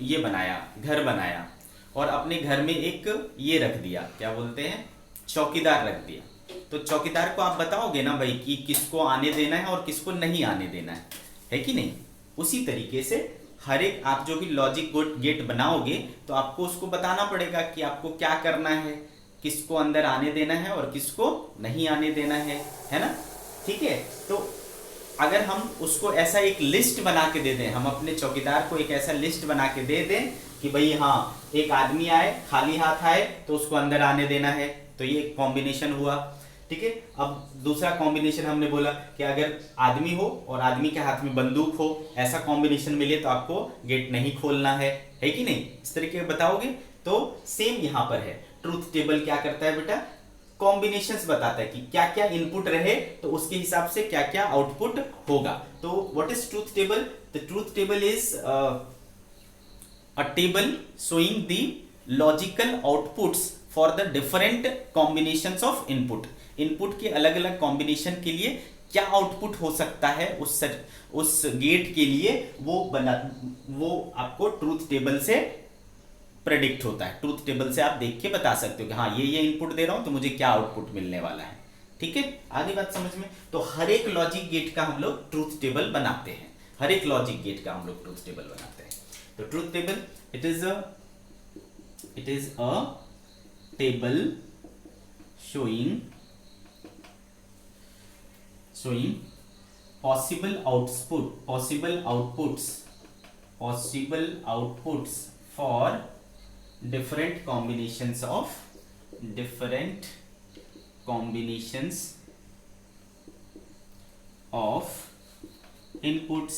ये बनाया, घर बनाया, और अपने घर में एक ये रख दिया, क्या बोलते हैं, चौकीदार रख दिया। तो चौकीदार को आप बताओगे ना भाई कि किसको आने देना है और किसको नहीं आने देना है कि नहीं? उसी तरीके से हर एक आप जो भी लॉजिक गेट बनाओगे तो आपको उसको बताना पड़ेगा कि आपको क्या करना है, किसको अंदर आने देना है और किसको नहीं आने देना है ना। ठीक है, तो अगर हम उसको ऐसा एक लिस्ट बना के दे दें, हम अपने चौकीदार को एक ऐसा लिस्ट बना के दे दें कि भाई हाँ, एक आदमी आए, खाली हाथ आए तो उसको अंदर आने देना है, तो ये एक कॉम्बिनेशन हुआ। ठीक है, अब दूसरा कॉम्बिनेशन हमने बोला कि अगर आदमी हो और आदमी के हाथ में बंदूक हो, ऐसा कॉम्बिनेशन मिले तो आपको गेट नहीं खोलना है कि नहीं? इस तरीके बताओगे। तो सेम यहाँ पर है, ट्रूथ टेबल क्या करता है बेटा, कॉम्बिनेशंस बताता है कि क्या क्या इनपुट रहे तो उसके हिसाब से क्या क्या आउटपुट होगा। तो what is truth table? The truth table is a table showing the logical outputs for the different combinations of input के अलग अलग कॉम्बिनेशन के लिए क्या आउटपुट हो सकता है उस गेट के लिए, वो आपको ट्रूथ टेबल से प्रेडिक्ट होता है। ट्रूथ टेबल से आप देख के बता सकते हो कि हाँ, ये इनपुट दे रहा हूं तो मुझे क्या आउटपुट मिलने वाला है। ठीक है, आगे बात समझ में? तो हर एक लॉजिक गेट का हम लोग ट्रूथ टेबल बनाते हैं, हर एक लॉजिक गेट का हम लोग ट्रूथ टेबल बनाते हैं। तो truth table it is a table showing possible outputs for different combinations of inputs।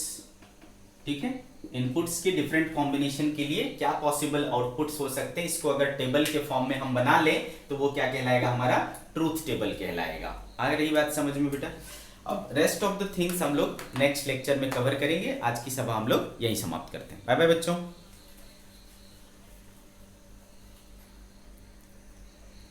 ठीक है, इनपुट्स के डिफरेंट कॉम्बिनेशन के लिए क्या पॉसिबल आउटपुट्स हो सकते हैं, इसको अगर टेबल के फॉर्म में हम बना ले तो वो क्या कहलाएगा, हमारा ट्रूथ टेबल कहलाएगा। आ रही बात समझ में बेटा? अब रेस्ट ऑफ द थिंग्स हम लोग नेक्स्ट लेक्चर में कवर करेंगे। आज की सभा हम लोग यहीं समाप्त करते हैं। बाय बाय बच्चों।